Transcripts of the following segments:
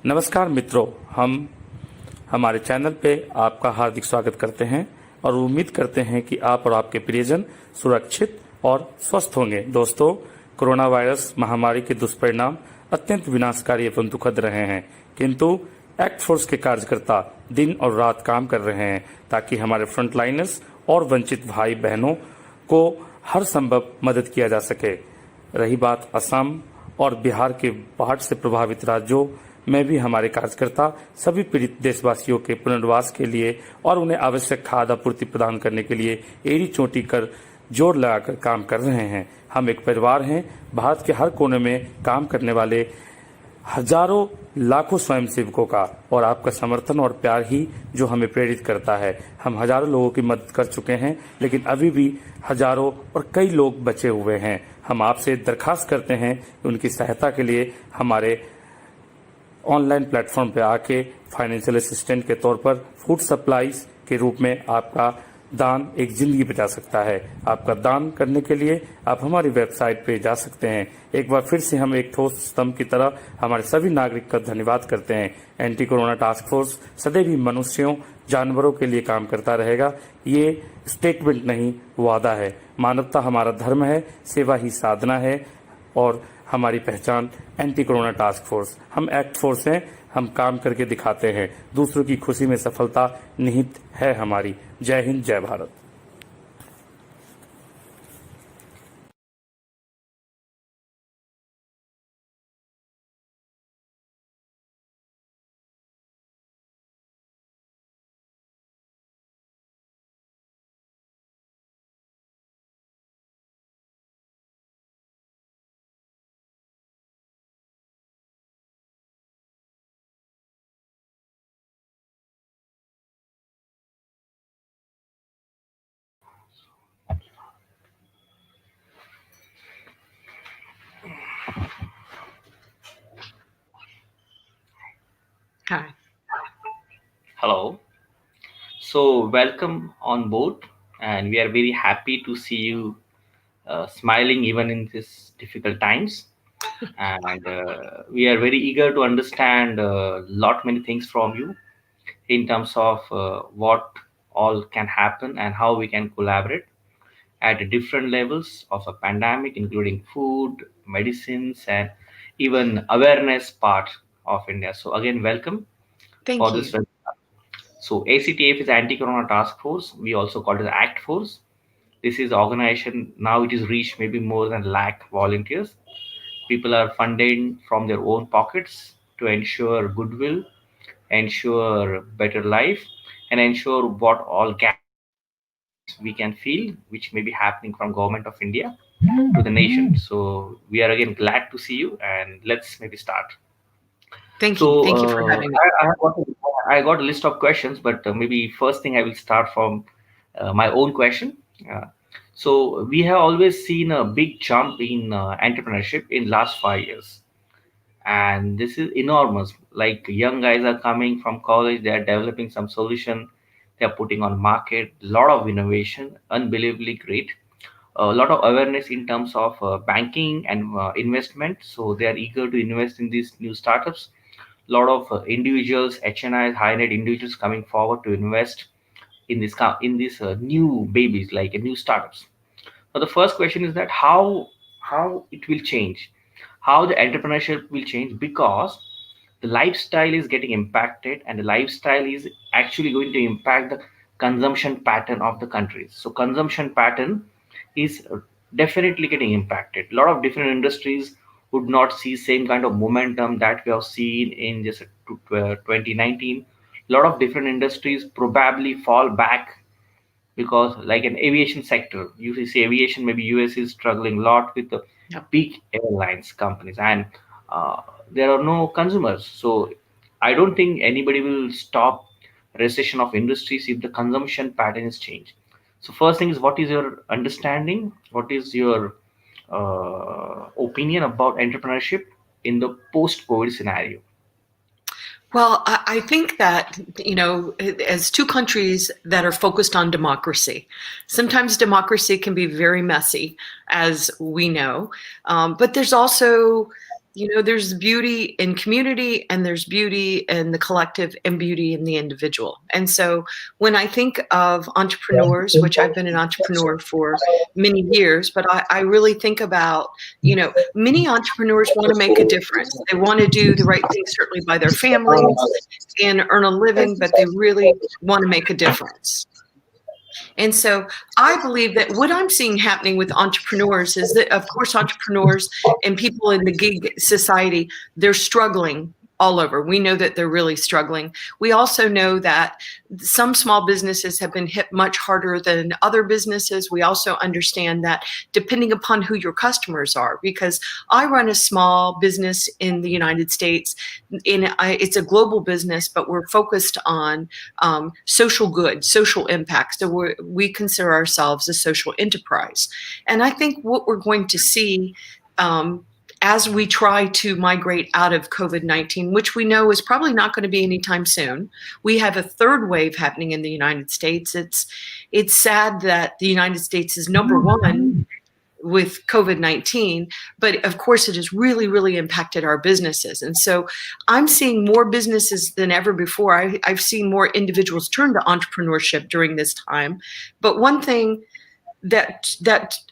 नमस्कार मित्रों, हम हमारे चैनल पे आपका हार्दिक स्वागत करते हैं और उम्मीद करते हैं कि आप और आपके प्रियजन सुरक्षित और स्वस्थ होंगे। दोस्तों, कोरोना वायरस महामारी के दुष्परिणाम अत्यंत विनाशकारी एवं दुखद रहे हैं, किंतु एक्ट फोर्स के कार्यकर्ता दिन और रात काम कर रहे हैं ताकि हमारे फ्रंटलाइनर्स और वंचित भाई बहनों को हर संभव मदद किया जा सके। रही बात असम और बिहार के बाढ़ से प्रभावित राज्यों में भी हमारे कार्यकर्ता सभी पीड़ित देशवासियों के पुनर्वास के लिए और उन्हें आवश्यक खाद्य आपूर्ति प्रदान करने के लिए एड़ी चोटी कर जोर लगाकर काम कर रहे हैं। हम एक परिवार हैं, भारत के हर कोने में काम करने वाले हजारों लाखों स्वयंसेवकों का, और आपका समर्थन और प्यार ही जो हमें प्रेरित करता है। हम हजारों लोगों की मदद कर चुके हैं, लेकिन अभी भी हजारों और कई लोग बचे हुए हैं। हम आपसे दरखास्त करते हैं कि उनकी सहायता के लिए हमारे ऑनलाइन प्लेटफॉर्म पे आके फाइनेंशियल असिस्टेंट के तौर पर फूड सप्लाईज के रूप में आपका दान एक जिंदगी बचा सकता है। आपका दान करने के लिए आप हमारी वेबसाइट पे जा सकते हैं। एक बार फिर से हम एक ठोस स्तंभ की तरह हमारे सभी नागरिक का धन्यवाद करते हैं। एंटी कोरोना टास्क फोर्स सदैव ही मनुष्यों, जानवरों के लिए काम करता रहेगा। ये स्टेटमेंट नहीं, वादा है। मानवता हमारा धर्म है, सेवा ही साधना है और हमारी पहचान एंटी कोरोना टास्क फोर्स। हम एक्ट फोर्स हैं, हम काम करके दिखाते हैं। दूसरों की खुशी में सफलता निहित है हमारी। जय हिंद, जय Bharat. Hi. Hello. So, welcome on board, and we are very happy to see you smiling even in these difficult times. And we are very eager to understand a lot many things from you in terms of what all can happen and how we can collaborate at different levels of a pandemic, including food, medicines, and even awareness part of India. So, again, welcome Thank for you. this. So ACTF is Anti-Corona Task Force. We also call it the ACT Force. This is organization now. It is reached maybe more than lakh volunteers. People are funded from their own pockets to ensure goodwill, ensure better life, and ensure what all gaps we can feel, which may be happening from government of India to the nation. So we are again glad to see you, and let's maybe start. Thank So you. Thank you for having me. I got a list of questions, but maybe first thing I will start from my own question. Uh, so we have always seen a big jump in entrepreneurship in last 5 years, and this is enormous. Like young guys are coming from college, they are developing some solution, they are putting on market. Lot of innovation, unbelievably great. A lot of awareness in terms of banking and investment. So they are eager to invest in these new startups. Lot of individuals, HNIs, high net individuals coming forward to invest in these new babies, like new startups. So the first question is that how it will change, how the entrepreneurship will change, because the lifestyle is getting impacted, and the lifestyle is actually going to impact the consumption pattern of the countries. So consumption pattern is definitely getting impacted. A lot of different industries would not see same kind of momentum that we have seen in just 2019. A lot of different industries probably fall back, because like an aviation sector, you see aviation, maybe US is struggling a lot with the Yep. big airlines companies, and there are no consumers. So I don't think anybody will stop recession of industries if the consumption pattern is changed. So first thing is, what is your understanding, what is your opinion about entrepreneurship in the post COVID scenario? Well, I think that, as two countries that are focused on democracy, sometimes democracy can be very messy, as we know. But there's also there's beauty in community, and there's beauty in the collective, and beauty in the individual. And so when I think of entrepreneurs, which I've been an entrepreneur for many years, but I really think about, many entrepreneurs want to make a difference. They want to do the right thing, certainly by their families and earn a living, but they really want to make a difference. And so I believe that what I'm seeing happening with entrepreneurs is that, of course, entrepreneurs and people in the gig society, they're struggling all over. We know that they're really struggling. We also know that some small businesses have been hit much harder than other businesses. We also understand that depending upon who your customers are, because I run a small business in the United States, it's a global business, but we're focused on social good, social impact. So we consider ourselves a social enterprise. And I think what we're going to see as we try to migrate out of COVID-19, which we know is probably not going to be anytime soon. We have a third wave happening in the United States. It's sad that the United States is number one with COVID-19, but of course it has really, really impacted our businesses. And so I'm seeing more businesses than ever before. I've seen more individuals turn to entrepreneurship during this time. But one thing that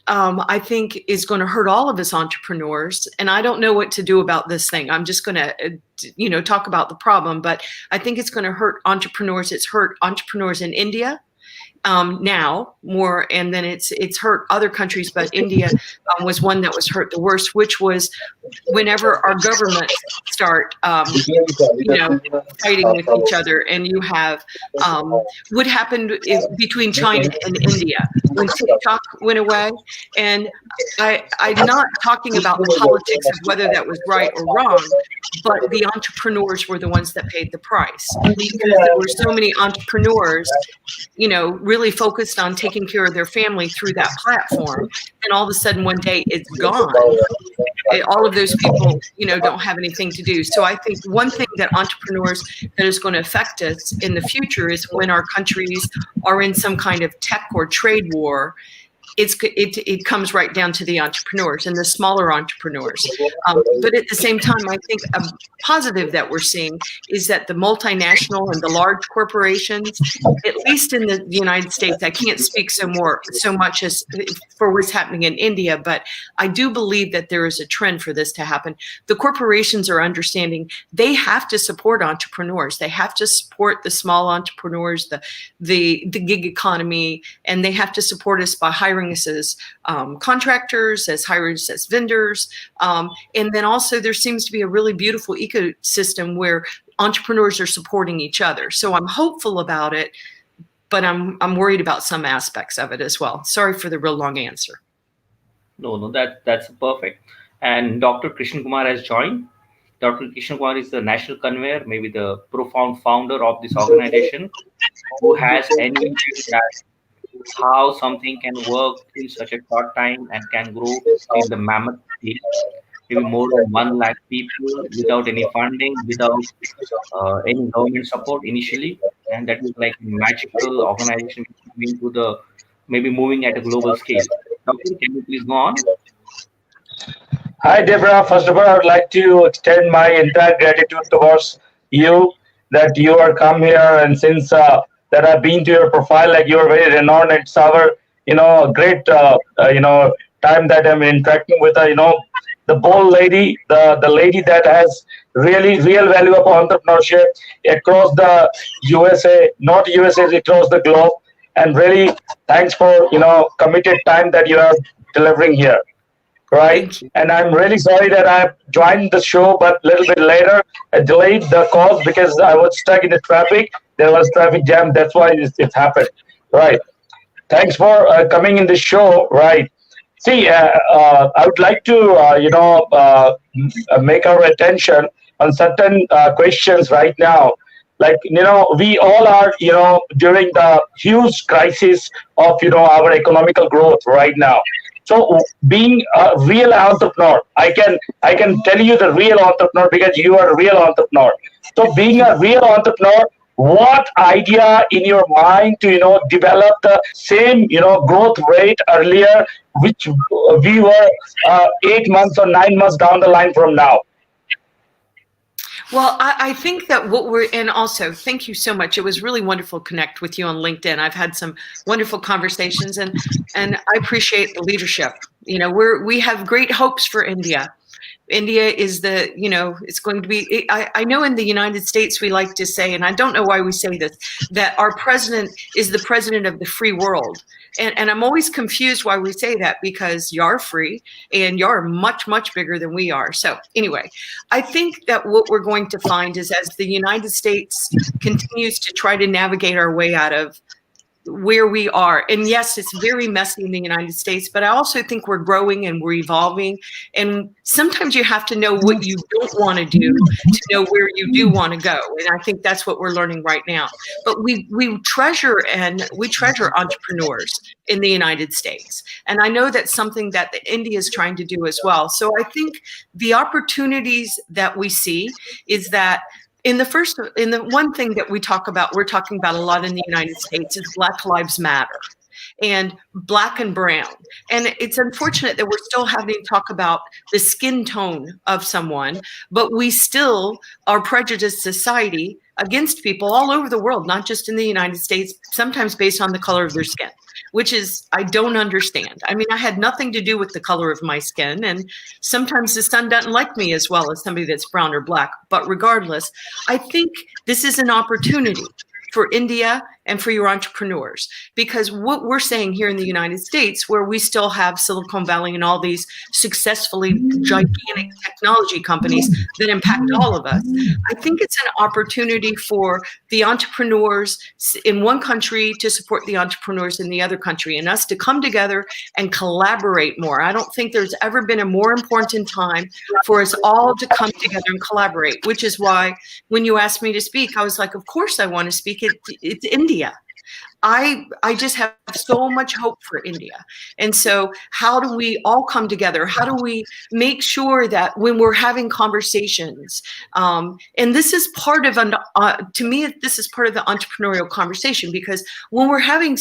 I think is going to hurt all of us entrepreneurs, and I don't know what to do about this thing. I'm just going to, talk about the problem, but I think it's going to hurt entrepreneurs. It's hurt entrepreneurs in India now more, and then it's hurt other countries, but India was one that was hurt the worst, which was whenever our governments start, fighting with each other, and you have what happened between China and India when TikTok went away. And I'm not talking about the politics of whether that was right or wrong, but the entrepreneurs were the ones that paid the price, because there were so many entrepreneurs, really focused on taking care of their family through that platform, and all of a sudden one day it's gone. All of those people, don't have anything to do. So I think one thing that entrepreneurs that is going to affect us in the future is when our countries are in some kind of tech or trade war. It comes right down to the entrepreneurs and the smaller entrepreneurs. But at the same time, I think a positive that we're seeing is that the multinational and the large corporations, at least in the United States, I can't speak so much as for what's happening in India, but I do believe that there is a trend for this to happen. The corporations are understanding they have to support entrepreneurs. They have to support the small entrepreneurs, the gig economy, and they have to support us by hiring us as contractors, as hirers, as vendors. And then also there seems to be a really beautiful ecosystem where entrepreneurs are supporting each other. So I'm hopeful about it, but I'm worried about some aspects of it as well. Sorry for the real long answer. No, that's perfect. And Dr. Krishan Kumar has joined. Dr. Krishan Kumar is the national convener, maybe the profound founder of this organization, who has any how something can work in such a short time and can grow in the mammoth scale, maybe more than 1 lakh people without any funding, without any government support initially, and that is like a magical organization moving at a global scale. Doctor, can you please go on? Hi, Debra. First of all, I would like to extend my entire gratitude towards you that you are come here, and since that I've been to your profile, like you are very renowned. It's our, great, time that I'm interacting with, the bold lady, the lady that has real value of entrepreneurship across the USA, not USA, across the globe. And really, thanks for, committed time that you are delivering here. Right. And I'm really sorry that I joined the show, but a little bit later, I delayed the call because I was stuck in the traffic. There was traffic jam. That's why it happened. Right. Thanks for coming in the show. Right. See, I would like to, make our attention on certain questions right now. Like, we all are, during the huge crisis of, our economical growth right now. So being a real entrepreneur, I can tell you the real entrepreneur because you are a real entrepreneur. So being a real entrepreneur, what idea in your mind to develop the same growth rate earlier, which we were 8 months or 9 months down the line from now? Well, I think that and also thank you so much. It was really wonderful to connect with you on LinkedIn. I've had some wonderful conversations, and I appreciate the leadership. You know, we have great hopes for India. India is it's going to be, I know in the United States, we like to say, and I don't know why we say this, that our president is the president of the free world. And I'm always confused why we say that, because you're free and you're much, much bigger than we are. So anyway, I think that what we're going to find is, as the United States continues to try to navigate our way out of where we are, and yes, it's very messy in the United States, but I also think we're growing and we're evolving, and sometimes you have to know what you don't want to do to know where you do want to go, and I think that's what we're learning right now. But we treasure entrepreneurs in the United States, and I know that's something that India is trying to do as well. So I think the opportunities that we see is that in the one thing that we're talking about a lot in the United States is Black Lives Matter and Black and brown. And it's unfortunate that we're still having to talk about the skin tone of someone, but we still are prejudiced society against people all over the world, not just in the United States, sometimes based on the color of their skin, which is, I don't understand. I mean, I had nothing to do with the color of my skin, and sometimes the sun doesn't like me as well as somebody that's brown or black. But regardless, I think this is an opportunity for India and for your entrepreneurs, because what we're saying here in the United States, where we still have Silicon Valley and all these successfully gigantic technology companies that impact all of us, I think it's an opportunity for the entrepreneurs in one country to support the entrepreneurs in the other country, and us to come together and collaborate more. I don't think there's ever been a more important time for us all to come together and collaborate, which is why when you asked me to speak, I was like, of course I want to speak. It's India. I just have so much hope for India. And so how do we all come together? How do we make sure that when we're having conversations, and this is part of, to me, this is part of the entrepreneurial conversation, because when we're having,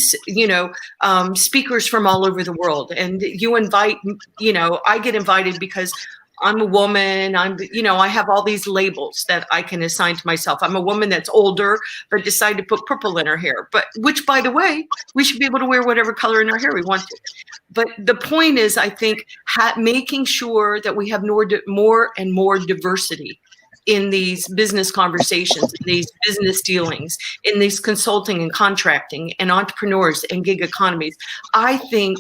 speakers from all over the world, and you invite, I get invited because I'm a woman, I have all these labels that I can assign to myself. I'm a woman that's older, but decided to put purple in her hair, which, by the way, we should be able to wear whatever color in our hair we want to. But the point is, I think, making sure that we have more and more diversity in these business conversations, in these business dealings, in these consulting and contracting and entrepreneurs and gig economies. I think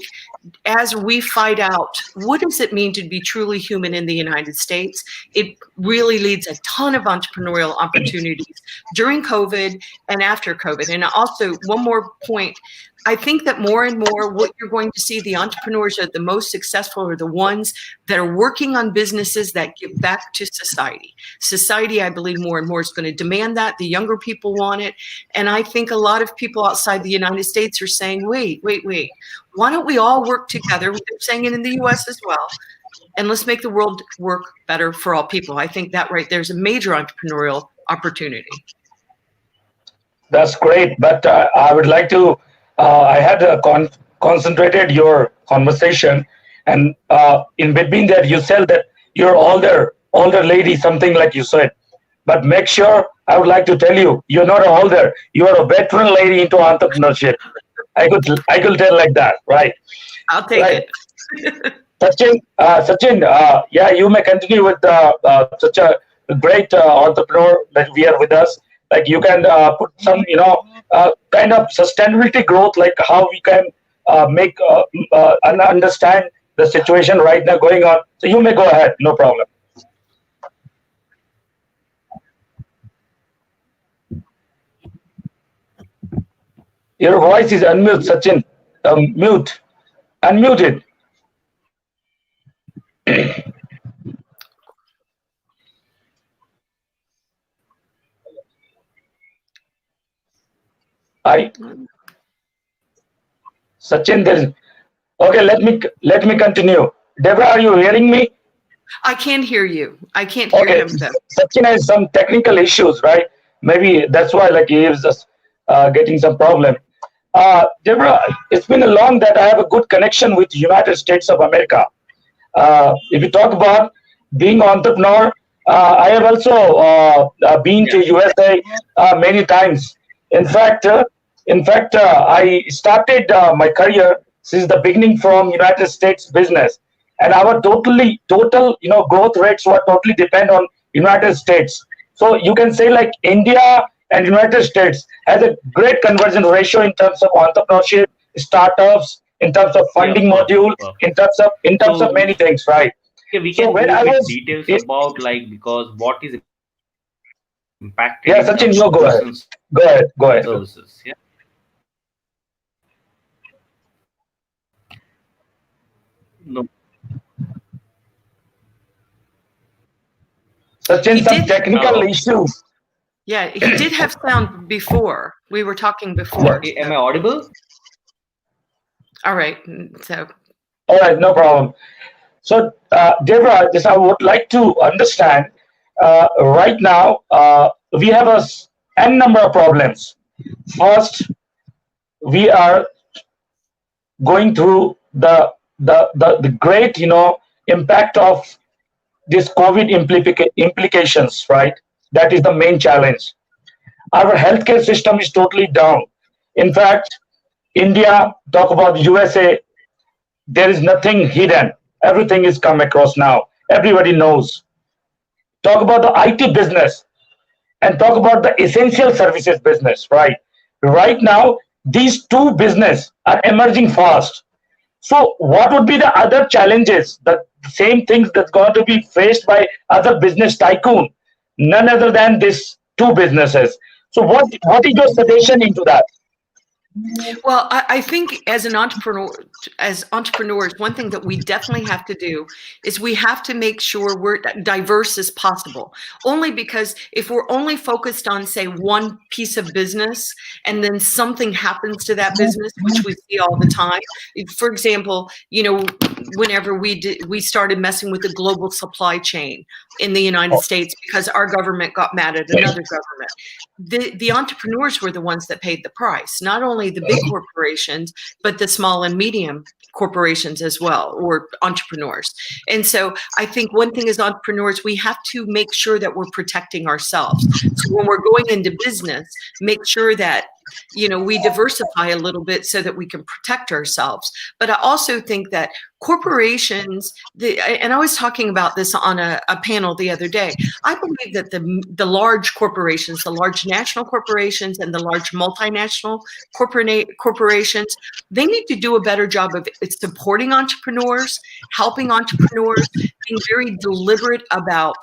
as we fight out what does it mean to be truly human in the United States, it really leads a ton of entrepreneurial opportunities during COVID and after COVID. And also, one more point, I think that more and more what you're going to see, the entrepreneurs are the most successful are the ones that are working on businesses that give back to society. Society, I believe, more and more is going to demand that. The younger people want it. And I think a lot of people outside the United States are saying, wait, why don't we all work together? We're saying it in the US as well. And let's make the world work better for all people. I think that right there's a major entrepreneurial opportunity. That's great. But I would like to, I had concentrated your conversation, and in between that you said that you're older lady, something like you said. But make sure, I would like to tell you, you're not an older, you are a veteran lady into entrepreneurship. I could tell like that, right? I'll take it. Sachin, yeah, you may continue with such a great entrepreneur that we are with us. Like you can put some, kind of sustainability growth, like how we can make and understand the situation right now going on. So you may go ahead, no problem. Your voice is unmute, Sachin. Unmuted. Sachin, okay. Let me continue. Debra, are you hearing me? I can't hear you. I can't hear him though. Sachin has some technical issues, right? Maybe that's why, like, he is just getting some problem. Debra, it's been a long that I have a good connection with United States of America. If you talk about being an entrepreneur, I have also been to USA many times. In fact, I started my career since the beginning from United States business, and our total growth rates were totally depend on United States. So you can say like India and United States has a great conversion ratio in terms of entrepreneurship, startups, in terms of Yeah, funding module, perfect. in terms of So many things, right? yeah, we So can when go I with was, details about like because what is impacted yeah, in Sachin, terms you of go goods ahead. and Go ahead. Go ahead. services. Yeah. No. Sachin, He some did. technical Okay. issues. Yeah, he did have sound before. We were talking before. Okay. Am So. I audible? All right. So All right, no problem. So, Debra, just I would like to understand. Right now, we have n number of problems. First, we are going through the great impact of this COVID implications, right? That is the main challenge. Our healthcare system is totally down. In fact, India, talk about USA, there is nothing hidden. Everything is come across now. Everybody knows. Talk about the IT business and talk about the essential services business, right? Right now, these two business are emerging fast. So what would be the other challenges, the same things that's going to be faced by other business tycoon? None other than these two businesses. So what is your suggestion into that? well, I think as entrepreneurs, one thing that we definitely have to do is we have to make sure we're diverse as possible. Only because if we're only focused on, say, one piece of business and then something happens to that business, which we see all the time. For example, whenever we started messing with the global supply chain in the United States because our government got mad at another government. The entrepreneurs were the ones that paid the price, not only the big corporations, but the small and medium corporations as well, or entrepreneurs. And so I think one thing as entrepreneurs, we have to make sure that we're protecting ourselves. So when we're going into business, make sure that we diversify a little bit so that we can protect ourselves. But I also think that corporations, and I was talking about this on a panel the other day, I believe that the large corporations, the large national corporations and the large multinational corporations, they need to do a better job of supporting entrepreneurs, helping entrepreneurs, being very deliberate about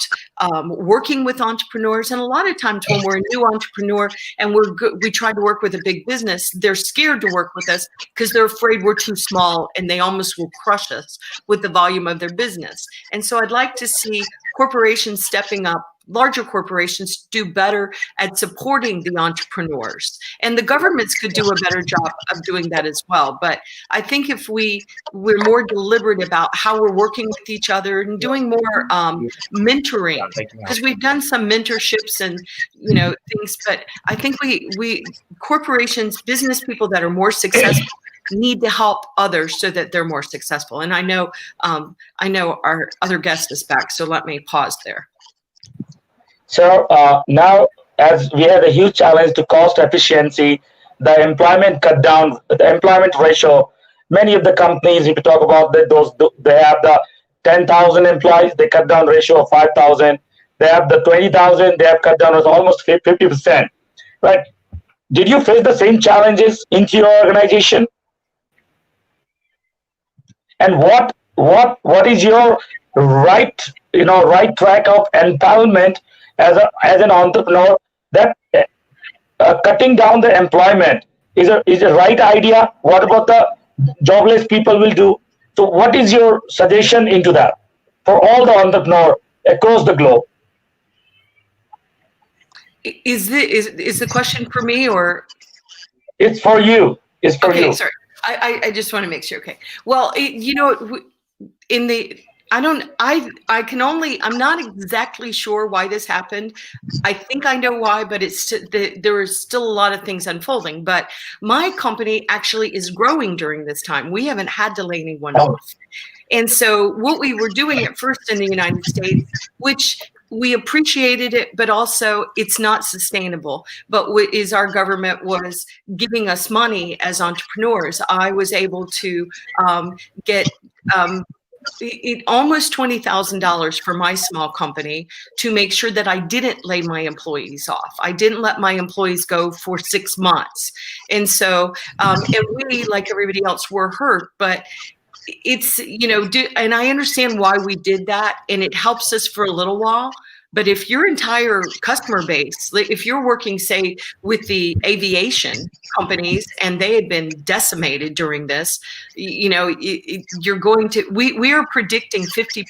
working with entrepreneurs. And a lot of times when we're a new entrepreneur and we try to work with a big business, they're scared to work with us because they're afraid we're too small and they almost will crush us with the volume of their business. And so I'd like to see corporations stepping up, larger corporations do better at supporting the entrepreneurs, and the governments could do a better job of doing that as well. But I think if we're more deliberate about how we're working with each other and doing more mentoring, because we've done some mentorships and things, but I think we corporations, business people that are more successful need to help others so that they're more successful. And I know our other guest is back, so let me pause there. So now, as we have a huge challenge to cost efficiency, the employment cut down, the employment ratio. Many of the companies, if you talk about they have the 10,000 employees, they cut down ratio of 5,000. They have the 20,000, they have cut down almost 50%. Right? Did you face the same challenges into your organization? And what is your right track of empowerment as an entrepreneur that cutting down the employment is a right idea? What about the jobless people will do? So what is your suggestion into that for all the entrepreneurs across the globe? Is the question for me or? It's for you. It's for you. Okay, sorry. I just want to make sure. Okay. Well, I'm not exactly sure why this happened. I think I know why, but there is still a lot of things unfolding. But my company actually is growing during this time. We haven't had to lay anyone off. And so what we were doing at first in the United States, which we appreciated it, but also it's not sustainable. But what is our government was giving us money as entrepreneurs. I was able to get almost $20,000 for my small company to make sure that I didn't lay my employees off. I didn't let my employees go for 6 months. And so, and we, like everybody else, were hurt, but it's, and I understand why we did that, and it helps us for a little while. But if your entire customer base, if you're working, say, with the aviation companies and they had been decimated during this, you're going to, we are predicting 50%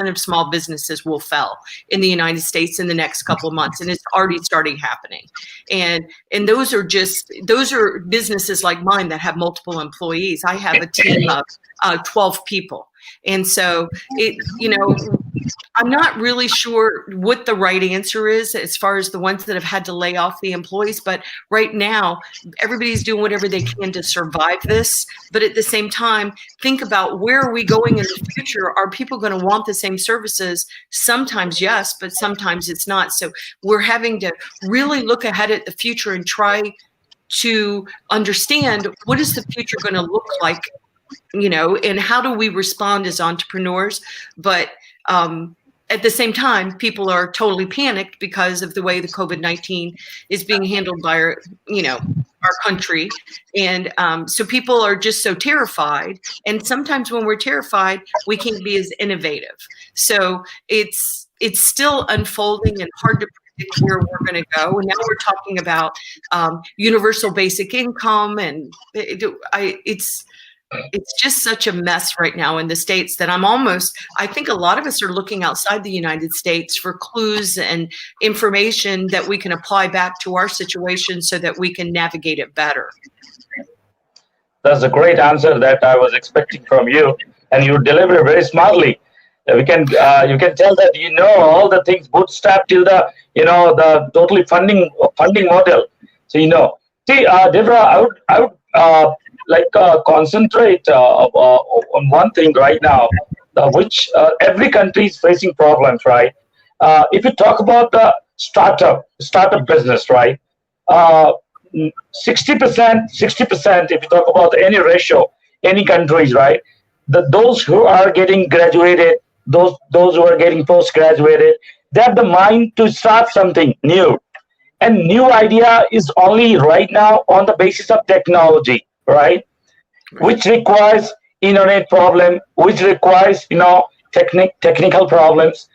of small businesses will fail in the United States in the next couple of months, and it's already starting happening. And those are businesses like mine that have multiple employees. I have a team of 12 people. And so I'm not really sure what the right answer is as far as the ones that have had to lay off the employees. But right now, everybody's doing whatever they can to survive this. But at the same time, think about where are we going in the future? Are people going to want the same services? Sometimes yes, but sometimes it's not. So we're having to really look ahead at the future and try to understand what is the future going to look like, and how do we respond as entrepreneurs? But at the same time, people are totally panicked because of the way the COVID-19 is being handled by our country. And so people are just so terrified. And sometimes when we're terrified, we can't be as innovative. So it's still unfolding and hard to predict where we're going to go. And now we're talking about universal basic income. And it's just such a mess right now in the States that I think a lot of us are looking outside the United States for clues and information that we can apply back to our situation so that we can navigate it better. That's a great answer that I was expecting from you, and you deliver very smartly. You can tell that all the things bootstrap till the the totally funding model. So see, Debra, I would concentrate on one thing right now, which every country is facing problems, right? If you talk about the startup business, right? 60%, if you talk about any ratio, any countries, right? Those who are getting graduated, those who are getting postgraduated, they have the mind to start something new. And new idea is only right now on the basis of technology, right? Which requires internet problem, which requires technical problems,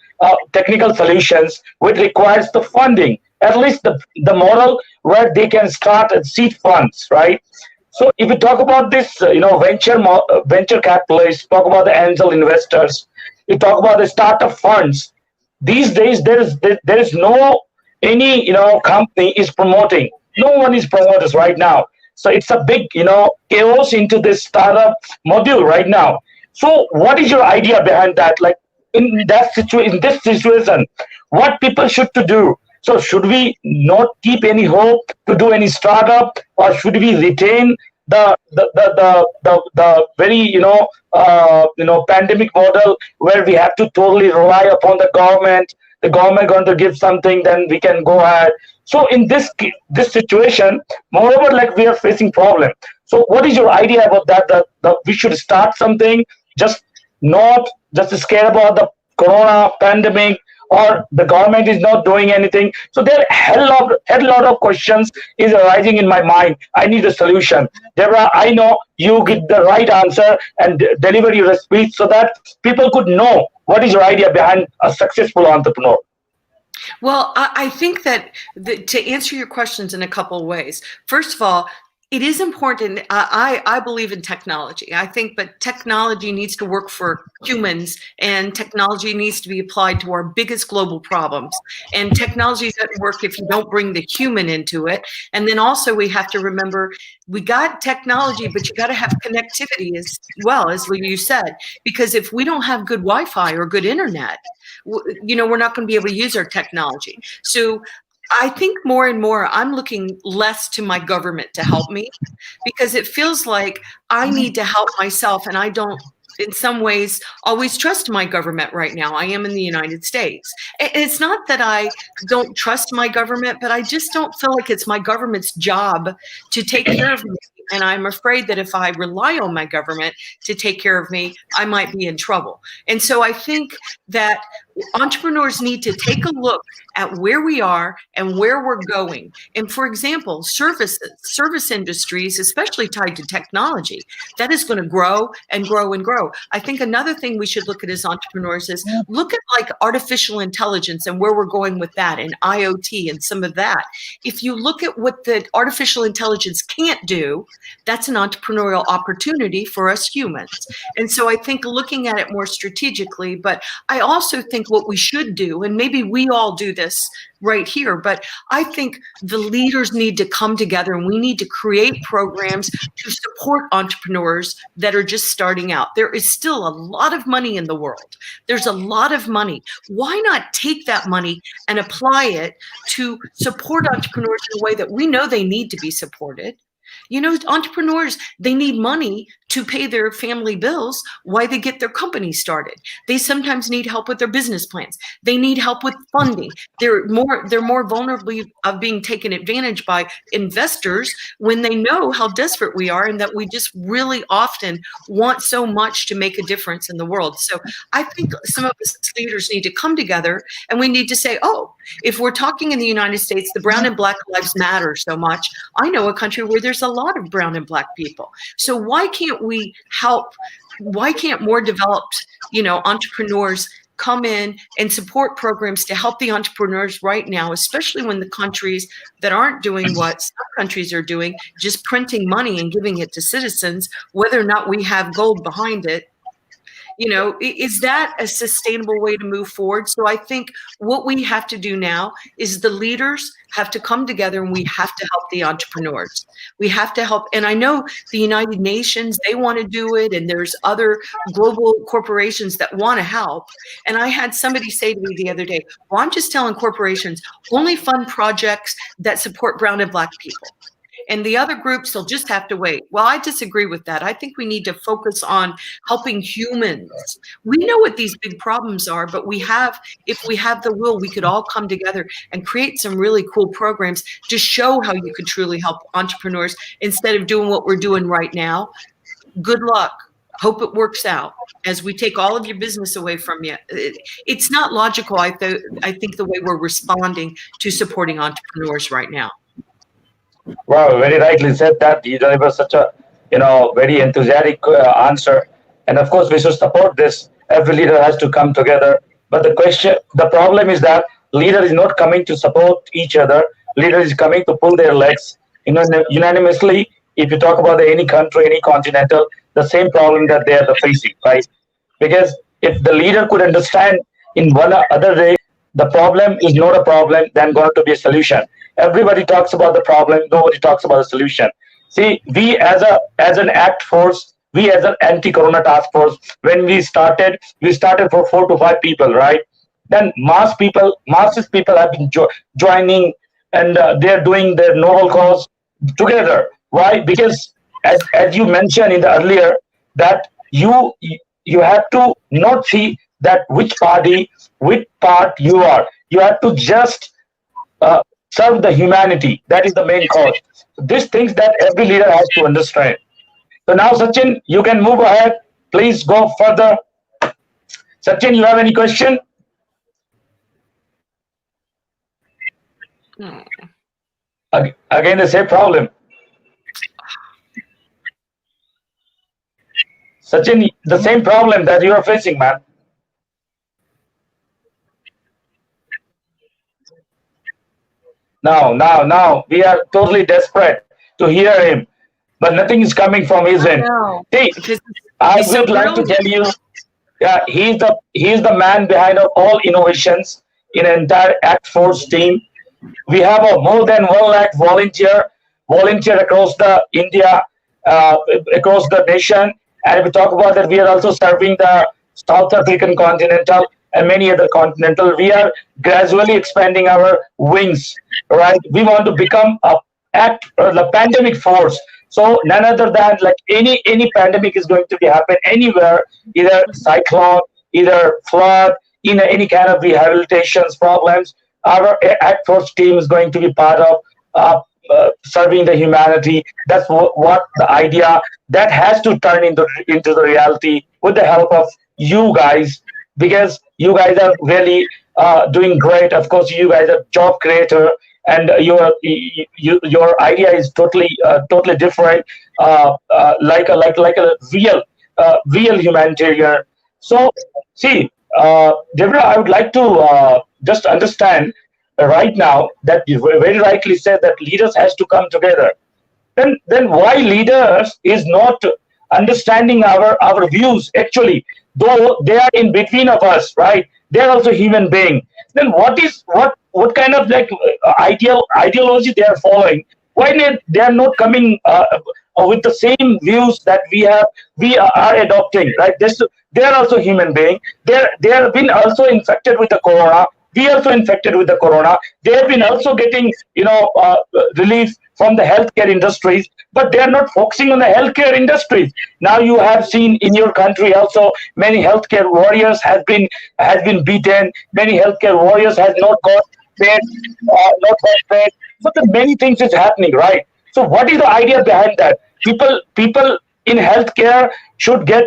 technical solutions, which requires the funding, at least the model where they can start and seed funds, right? So if you talk about this, venture capitalists, talk about the angel investors, you talk about the startup funds. These days there is no any company is promoting. No one is promoters right now. So it's a big chaos into this startup module right now. So what is your idea behind that? Like in this situation, what people should to do? So should we not keep any hope to do any startup, or should we retain the very pandemic model where we have to totally rely upon the government? The government going to give something, then we can go ahead. So in this situation, moreover, like we are facing problem. So what is your idea about that? That we should start something, not scared about the corona pandemic, or the government is not doing anything. So there are a lot of questions is arising in my mind. I need a solution. Debra, I know you get the right answer and deliver your speech so that people could know what is your idea behind a successful entrepreneur. Well, I think that to answer your questions in a couple of ways. First of all, it is important. I believe in technology. I think, but technology needs to work for humans, and technology needs to be applied to our biggest global problems. And technology doesn't work if you don't bring the human into it. And then also we have to remember we got technology, but you got to have connectivity as well, as you said, because if we don't have good Wi-Fi or good internet, we're not going to be able to use our technology. So I think more and more I'm looking less to my government to help me, because it feels like I need to help myself, and I don't in some ways, always trust my government right now. I am in the United States. It's not that I don't trust my government, but I just don't feel like it's my government's job to take care of me. And I'm afraid that if I rely on my government to take care of me, I might be in trouble. And so I think that entrepreneurs need to take a look at where we are and where we're going. And for example, service industries, especially tied to technology, that is going to grow and grow and grow. I think another thing we should look at as entrepreneurs is look at like artificial intelligence and where we're going with that, and IoT and some of that. If you look at what the artificial intelligence can't do, that's an entrepreneurial opportunity for us humans. And so I think looking at it more strategically, but I also think what we should do, and maybe we all do this right here, but I think the leaders need to come together and we need to create programs to support entrepreneurs that are just starting out. There is still a lot of money in the world. There's a lot of money. Why not take that money and apply it to support entrepreneurs in a way that we know they need to be supported? You know, entrepreneurs, they need money to pay their family bills while they get their company started. They sometimes need help with their business plans. They need help with funding. They're more vulnerable of being taken advantage by investors when they know how desperate we are and that we just really often want so much to make a difference in the world. So I think some of us leaders need to come together and we need to say, oh, if we're talking in the United States, the brown and black lives matter so much. I know a country where there's a lot of brown and black people. So why can't we help? Why can't more developed, entrepreneurs come in and support programs to help the entrepreneurs right now, especially when the countries that aren't doing what some countries are doing, just printing money and giving it to citizens, whether or not we have gold behind it? Is that a sustainable way to move forward? So I think what we have to do now is the leaders have to come together and we have to help the entrepreneurs. We have to help. And I know the United Nations, they want to do it. And there's other global corporations that want to help. And I had somebody say to me the other day, well, I'm just telling corporations only fund projects that support brown and black people. And the other groups will just have to wait. Well, I disagree with that. I think we need to focus on helping humans. We know what these big problems are, but if we have the will, we could all come together and create some really cool programs to show how you could truly help entrepreneurs instead of doing what we're doing right now. Good luck. Hope it works out as we take all of your business away from you. It's not logical, I think, the way we're responding to supporting entrepreneurs right now. Wow, very rightly said that. You deliver such a, very enthusiastic answer. And of course, we should support this. Every leader has to come together. But the problem is that leader is not coming to support each other. Leader is coming to pull their legs. Unanimously, if you talk about any country, any continental, the same problem that they are facing, right? Because if the leader could understand in one other way, the problem is not a problem, then going to be a solution. Everybody talks about the problem, nobody talks about the solution. See, we as an ACT force, we as an anti-corona task force, when we started for 4 to 5 people, right? Then masses people have been joining, and they're doing their noble cause together. Why? Because as you mentioned in the earlier, that you have to not see that which part you are. You have to just serve the humanity. That is the main cause. These things that every leader has to understand. So now, Sachin, you can move ahead. Please go further. Sachin, you have any question? Again, the same problem. Sachin, the same problem that you are facing, man. Now, we are totally desperate to hear him, but nothing is coming from his end. See, I would like to tell you, he's the man behind all innovations in an entire ACT Force team. We have more than 1 lakh volunteer across the India, across the nation. And we talk about that, we are also serving the South African continental and many other continental. We are gradually expanding our wings, right? We want to become the pandemic force. So none other than like any pandemic is going to be happen anywhere, either cyclone, either flood, in any kind of rehabilitations problems. Our Act Force team is going to be part of serving the humanity. That's what the idea that has to turn into the reality with the help of you guys, because you guys are really doing great. Of course, you guys are job creator, and your idea is totally different, like a real humanitarian. So, see, Debra, I would like to just understand right now that you very rightly said that leaders has to come together. Then why leaders is not understanding our views actually, though they are in between of us, right? They're also human being. Then what kind of like ideology they are following? Why they are not coming with the same views that we are adopting, right? They are also human being. They have been also infected with the corona. We also infected with the corona. They have been also getting relief from the healthcare industries, but they are not focusing on the healthcare industries. Now you have seen in your country also many healthcare warriors has been beaten. Many healthcare warriors has not got paid, not got paid. So the many things is happening, right? So what is the idea behind that? People in healthcare should get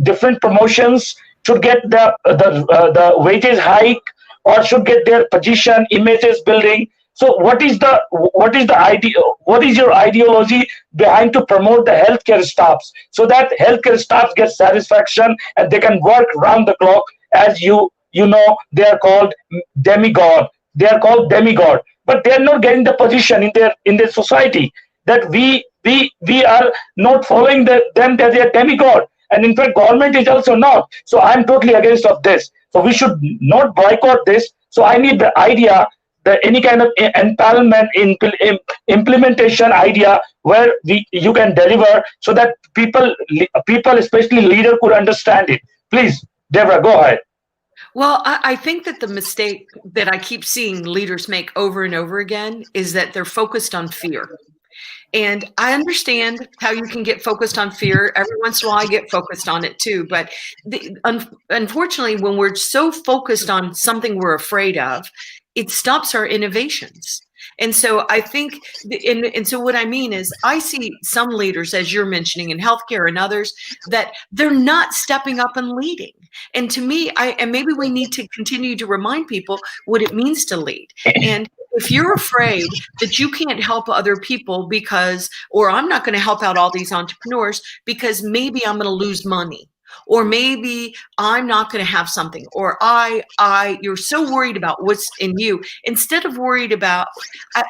different promotions, should get the wages hike, or should get their position images building. So what is the idea? What is your ideology behind to promote the healthcare staffs so that healthcare staffs get satisfaction and they can work round the clock? As they are called demigod. They are called demigod, but they are not getting the position in their society. That we are not following them that they are demigod, and in fact government is also not. So I'm totally against of this. So we should not boycott this. So I need the idea, any kind of empowerment implementation idea where you can deliver so that people especially leader could understand it. Please, Debra, go ahead. Well, I think that the mistake that I keep seeing leaders make over and over again is that they're focused on fear. And I understand how you can get focused on fear. Every once in a while, I get focused on it too. But unfortunately, when we're so focused on something we're afraid of, it stops our innovations. And so I think, and so what I mean is I see some leaders, as you're mentioning, in healthcare and others, that they're not stepping up and leading. And to me, and maybe we need to continue to remind people what it means to lead. And if you're afraid that you can't help other people or I'm not going to help out all these entrepreneurs because maybe I'm going to lose money, or maybe I'm not going to have something, or you're so worried about what's in you instead of worried about,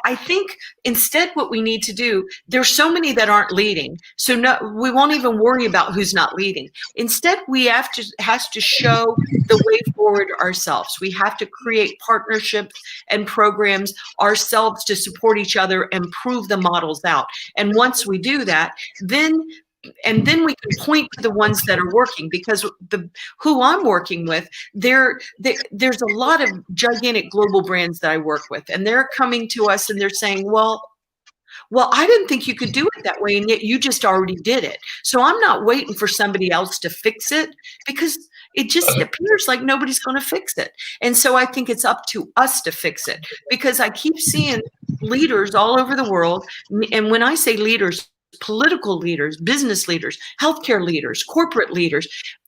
I think instead what we need to do, there's so many that aren't leading. So we won't even worry about who's not leading. Instead, we have to show the way forward ourselves. We have to create partnerships and programs ourselves to support each other and prove the models out. And once we do that, then we can point to the ones that are working, because who I'm working with, there's a lot of gigantic global brands that I work with, and they're coming to us and they're saying, well, I didn't think you could do it that way, and yet you just already did it. So I'm not waiting for somebody else to fix it, because it just appears like nobody's going to fix it. And so I think it's up to us to fix it, because I keep seeing leaders all over the world. And when I say leaders, political leaders, business leaders, healthcare leaders, corporate leaders,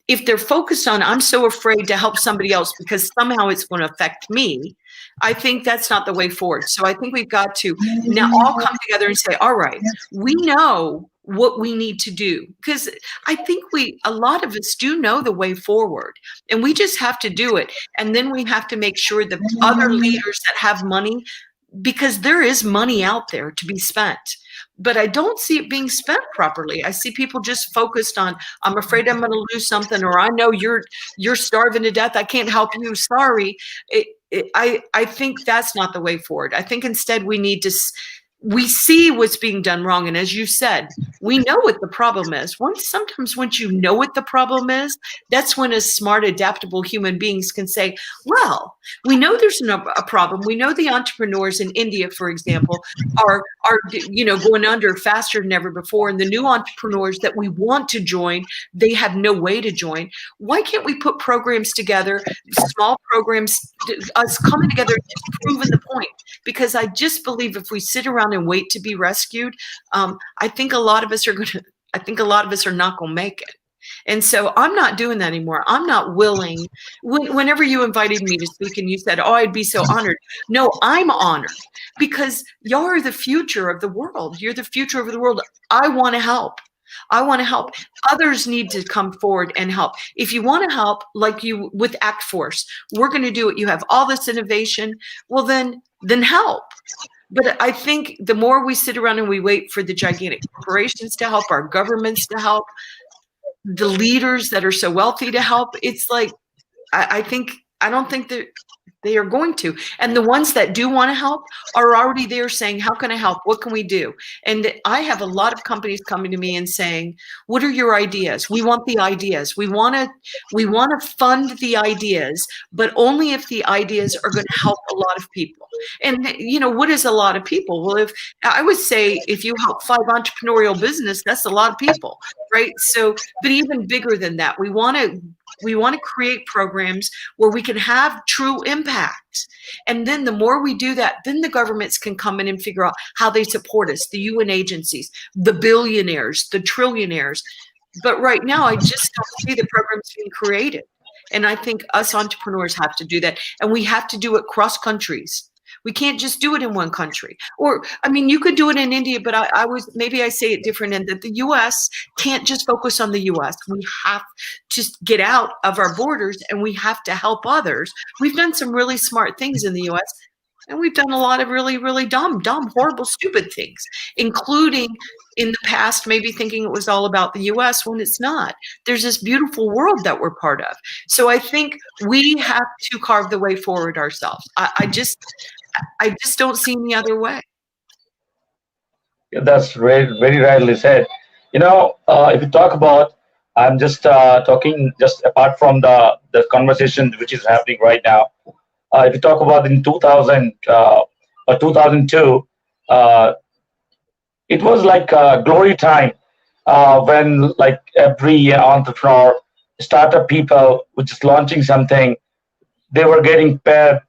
if they're focused on, I'm so afraid to help somebody else because somehow it's going to affect me, I think that's not the way forward. So I think we've got to now all come together and say, all right, we know what we need to do, because I think a lot of us do know the way forward, and we just have to do it. And then we have to make sure that other leaders that have money, because there is money out there to be spent, but I don't see it being spent properly. I see people just focused on, I'm afraid I'm going to lose something, or I know you're starving to death, I can't help you, sorry. I think that's not the way forward. I think instead we need to we see what's being done wrong. And as you said, we know what the problem is. Sometimes once you know what the problem is, that's when as smart, adaptable human beings can say, well, we know there's a problem. We know the entrepreneurs in India, for example, are going under faster than ever before. And the new entrepreneurs that we want to join, they have no way to join. Why can't we put programs together, small programs, us coming together, just proving the point? Because I just believe if we sit around and wait to be rescued, I think a lot of us are not going to make it. And so I'm not doing that anymore. I'm not willing. Whenever you invited me to speak and you said, oh, I'd be so honored. No, I'm honored because y'all are the future of the world. You're the future of the world. I want to help. I want to help. Others need to come forward and help. If you want to help, like you with Act Force, we're going to do it. You have all this innovation. Well, then help. But I think the more we sit around and we wait for the gigantic corporations to help, our governments to help, the leaders that are so wealthy to help, it's like, I don't think that they are going to. And the ones that do want to help are already there saying, how can I help? What can we do? And I have a lot of companies coming to me and saying, what are your ideas? We want the ideas. We want to fund the ideas, but only if the ideas are going to help a lot of people. And what is a lot of people? Well, if you help 5 entrepreneurial business, that's a lot of people, right? So, but even bigger than that, we want to create programs where we can have true impact. And then the more we do that, then the governments can come in and figure out how they support us, the UN agencies, the billionaires, the trillionaires. But right now, I just don't see the programs being created. And I think us entrepreneurs have to do that. And we have to do it cross countries. We can't just do it in one country. Or, I mean, you could do it in India, but maybe I say it different in that the U.S. can't just focus on the U.S. We have to get out of our borders and we have to help others. We've done some really smart things in the U.S. and we've done a lot of really, really dumb, horrible, stupid things, including in the past, maybe thinking it was all about the U.S. when it's not. There's this beautiful world that we're part of. So I think we have to carve the way forward ourselves. I just don't see any other way. That's very, very rightly said. If you talk about, I'm just talking just apart from the conversation which is happening right now. If you talk about in 2000 or 2002, it was like a glory time when like every entrepreneur, startup people, which is launching something, they were getting paid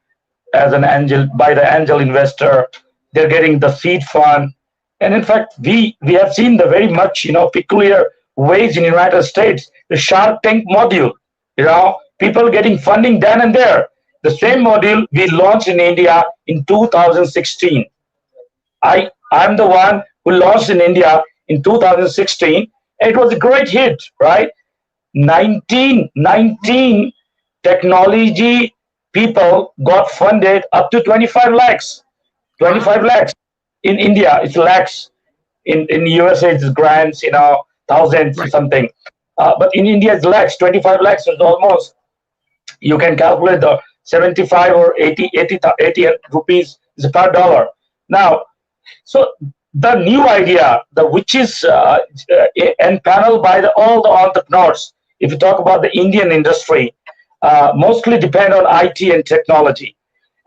as an angel by the angel investor. They're getting the seed fund. And in fact, we have seen the very much, peculiar ways in the United States, the Shark Tank module, people getting funding then and there. The same module we launched in India in 2016. I'm the one who launched in India in 2016. And it was a great hit, right? 19 technology people got funded up to 25 lakhs. 25 lakhs. In India, it's lakhs. In USA, it's grants, thousands or something. But in India, it's lakhs. 25 lakhs is almost, you can calculate the 75 or 80 rupees is per dollar. Now, so the new idea, which is empaneled by all the entrepreneurs, if you talk about the Indian industry, mostly depend on IT and technology.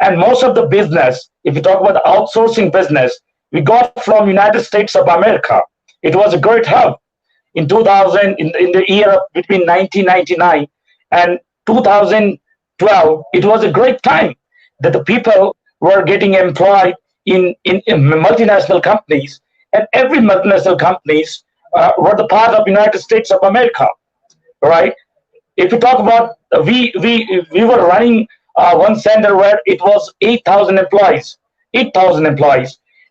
And most of the business, if you talk about the outsourcing business, we got from United States of America. It was a great hub. In 2000, in the year between 1999 and 2012, it was a great time that the people were getting employed in multinational companies, and every multinational companies were the part of United States of America, right? If you talk about, we were running one center where it was 8,000 employees,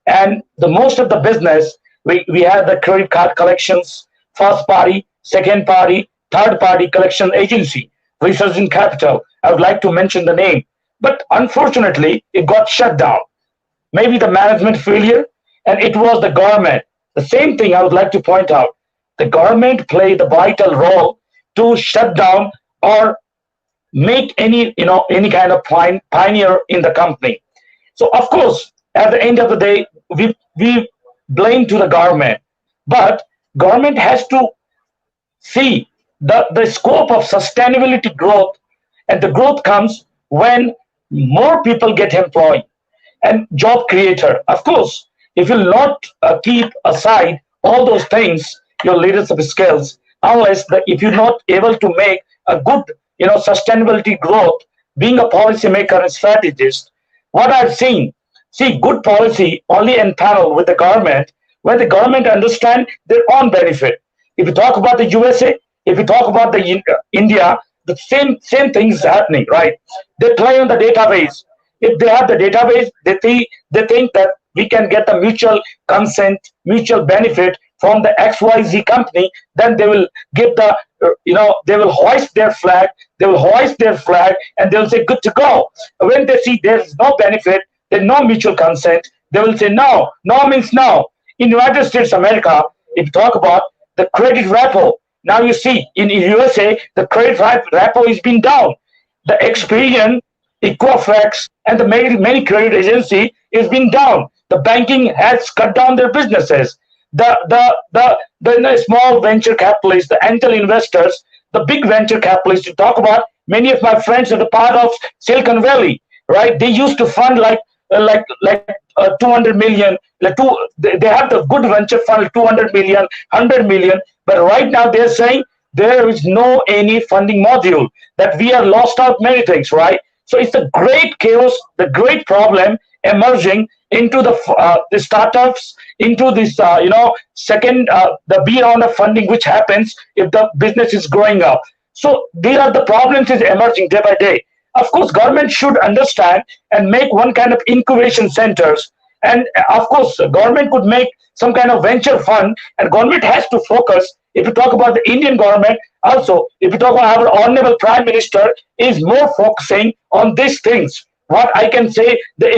and the most of the business, we had the credit card collections, first party, second party, third party collection agency, Research in Capital. I would like to mention the name, but unfortunately, it got shut down. Maybe the management failure, and it was the government. The same thing I would like to point out. The government played a vital role to shut down or make any kind of pioneer in the company. So of course, at the end of the day, we blame to the government. But government has to see the scope of sustainability growth, and the growth comes when more people get employed and job creator. Of course, if you not keep aside all those things, your leadership skills, unless if you're not able to make a good, sustainability growth, being a policymaker and strategist, what I've seen, see, good policy only in panel with the government, where the government understand their own benefit. If you talk about the USA, if you talk about the India, the same thing is happening, right? They play on the database. If they have the database, they think that we can get the mutual consent, mutual benefit from the XYZ company. Then they will give the, they will hoist their flag. They will hoist their flag, and they will say good to go. When they see there's no benefit, there's no mutual consent, they will say no. No means no. In United States America, if you talk about the credit repo, now you see in USA the credit repo is being down. The Experian, Equifax, and the many credit agency is being down. The banking has cut down their businesses. The small venture capitalists, the angel investors, the big venture capitalists. You talk about many of my friends are the part of Silicon Valley, right? They used to fund like 200 million. They have the good venture fund 200 million, 100 million. But right now they're saying there is no any funding module, that we are lost out many things, right? So it's a great chaos, the great problem emerging into the startups, into this, second, the B round of funding, which happens if the business is growing up. So these are the problems is emerging day by day. Of course, government should understand and make one kind of incubation centers. And of course, government could make some kind of venture fund, and government has to focus. If you talk about the Indian government, also, if you talk about our honorable Prime Minister, is more focusing on these things. What I can say, the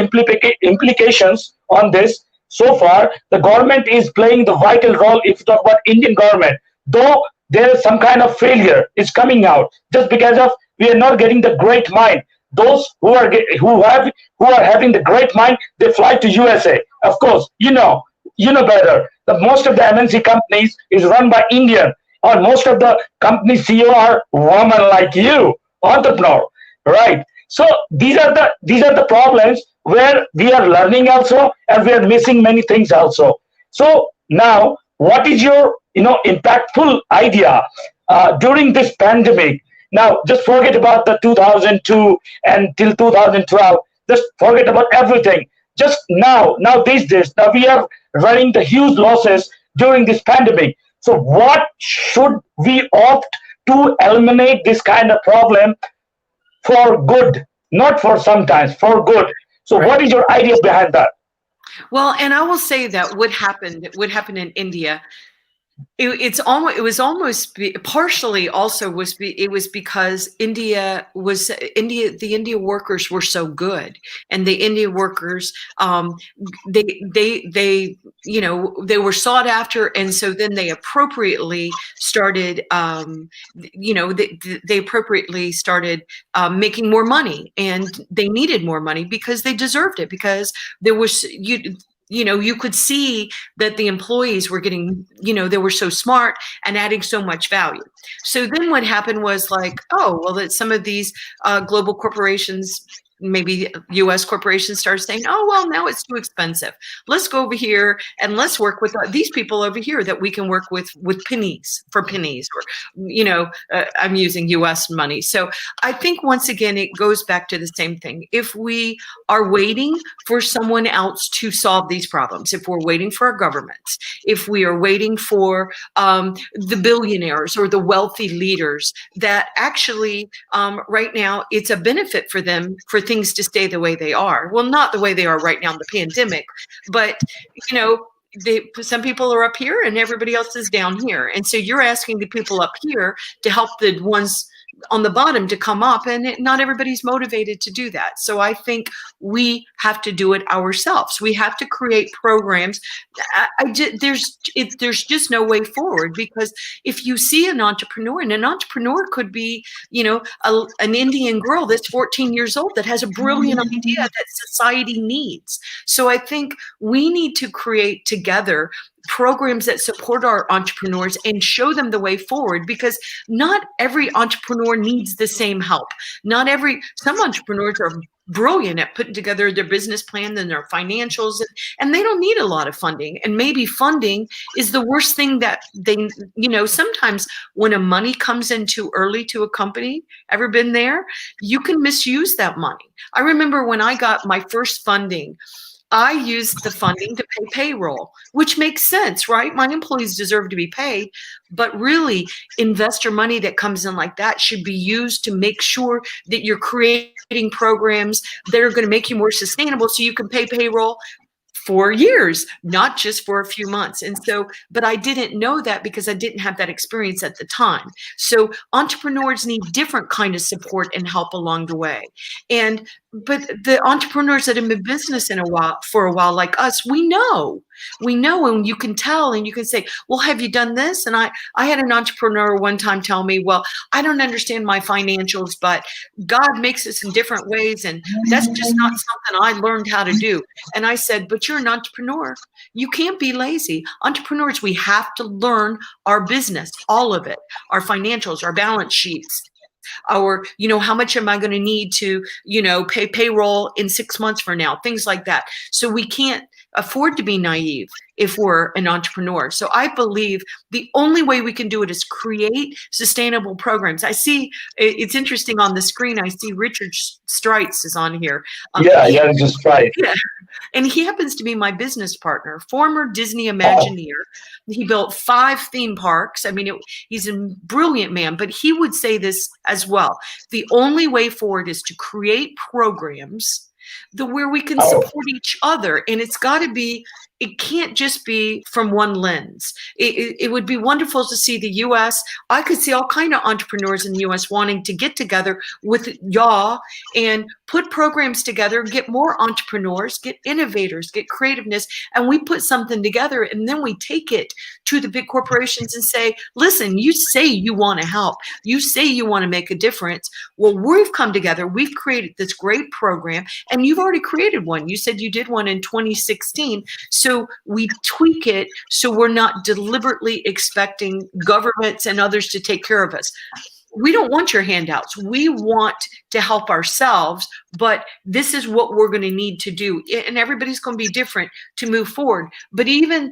implications on this, so far, the government is playing the vital role. If you talk about Indian government, though there is some kind of failure is coming out just because of we are not getting the great mind. Those who are having the great mind, they fly to USA. Of course, you know better. The most of the MNC companies is run by Indian, or most of the company CEO are women like you, entrepreneur, right? So these are the problems where we are learning also, and we are missing many things also. So now, what is your impactful idea during this pandemic? Now, just forget about the 2002 and till 2012. Just forget about everything. Just now these days, now we are running the huge losses during this pandemic. So what should we opt to eliminate this kind of problem for good, not for sometimes, for good? So what is your idea behind that? Well, and I will say that what happened in India, it was almost partially also it was because the India workers were so good, and the India workers they were sought after, and so then they appropriately started they appropriately started making more money, and they needed more money because they deserved it, because there was you could see that the employees were getting, they were so smart and adding so much value. So then what happened was like, oh, well, that some of these global corporations, maybe U.S. corporations, started saying, oh, well, now it's too expensive. Let's go over here and let's work with these people over here that we can work with pennies, or, I'm using U.S. money. So I think once again, it goes back to the same thing. If we are waiting for someone else to solve these problems, if we're waiting for our governments, if we are waiting for the billionaires or the wealthy leaders, that actually right now it's a benefit for them for things to stay the way they are. Well, not the way they are right now in the pandemic, but some people are up here and everybody else is down here. And so you're asking the people up here to help the ones on the bottom to come up, and not everybody's motivated to do that. So I think we have to do it ourselves. We have to create programs. There's just no way forward, because if you see an entrepreneur, and an entrepreneur could be, an Indian girl that's 14 years old that has a brilliant idea that society needs. So I think we need to create together programs that support our entrepreneurs and show them the way forward, because not every entrepreneur needs the same help. Some entrepreneurs are brilliant at putting together their business plan and their financials, and they don't need a lot of funding. And maybe funding is the worst thing that they, sometimes when money comes in too early to a company, ever been there? You can misuse that money. I remember when I got my first funding, I used the funding to pay payroll, which makes sense, right? My employees deserve to be paid, but really investor money that comes in like that should be used to make sure that you're creating programs that are going to make you more sustainable so you can pay payroll for years, not just for a few months. And so, but I didn't know that because I didn't have that experience at the time. So entrepreneurs need different kind of support and help along the way. But the entrepreneurs that have been in business for a while, like us, we know, and you can tell, and you can say, well, have you done this? And I had an entrepreneur one time tell me, well, I don't understand my financials, but God makes us in different ways, and that's just not something I learned how to do. And I said, but you're an entrepreneur. You can't be lazy. Entrepreneurs, we have to learn our business, all of it, our financials, our balance sheets, our, how much am I going to need to, pay payroll in 6 months from now, things like that. So we can't afford to be naive if we're an entrepreneur. So I believe the only way we can do it is create sustainable programs. I see, it's interesting on the screen, I see Richard Streitz is on here. Just right. Yeah. And he happens to be my business partner, former Disney Imagineer. He built 5 theme parks. I mean, he's a brilliant man, but he would say this as well. The only way forward is to create programs where we can support each other. And it's got to be, it can't just be from one lens. It would be wonderful to see the U.S. I could see all kind of entrepreneurs in the U.S. wanting to get together with y'all and put programs together, get more entrepreneurs, get innovators, get creativeness, and we put something together, and then we take it to the big corporations and say, listen, you say you want to help. You say you want to make a difference. Well, we've come together. We've created this great program, and you've already created one. You said you did one in 2016. So we tweak it so we're not deliberately expecting governments and others to take care of us. We don't want your handouts. We want to help ourselves, but this is what we're going to need to do. And everybody's going to be different to move forward. But even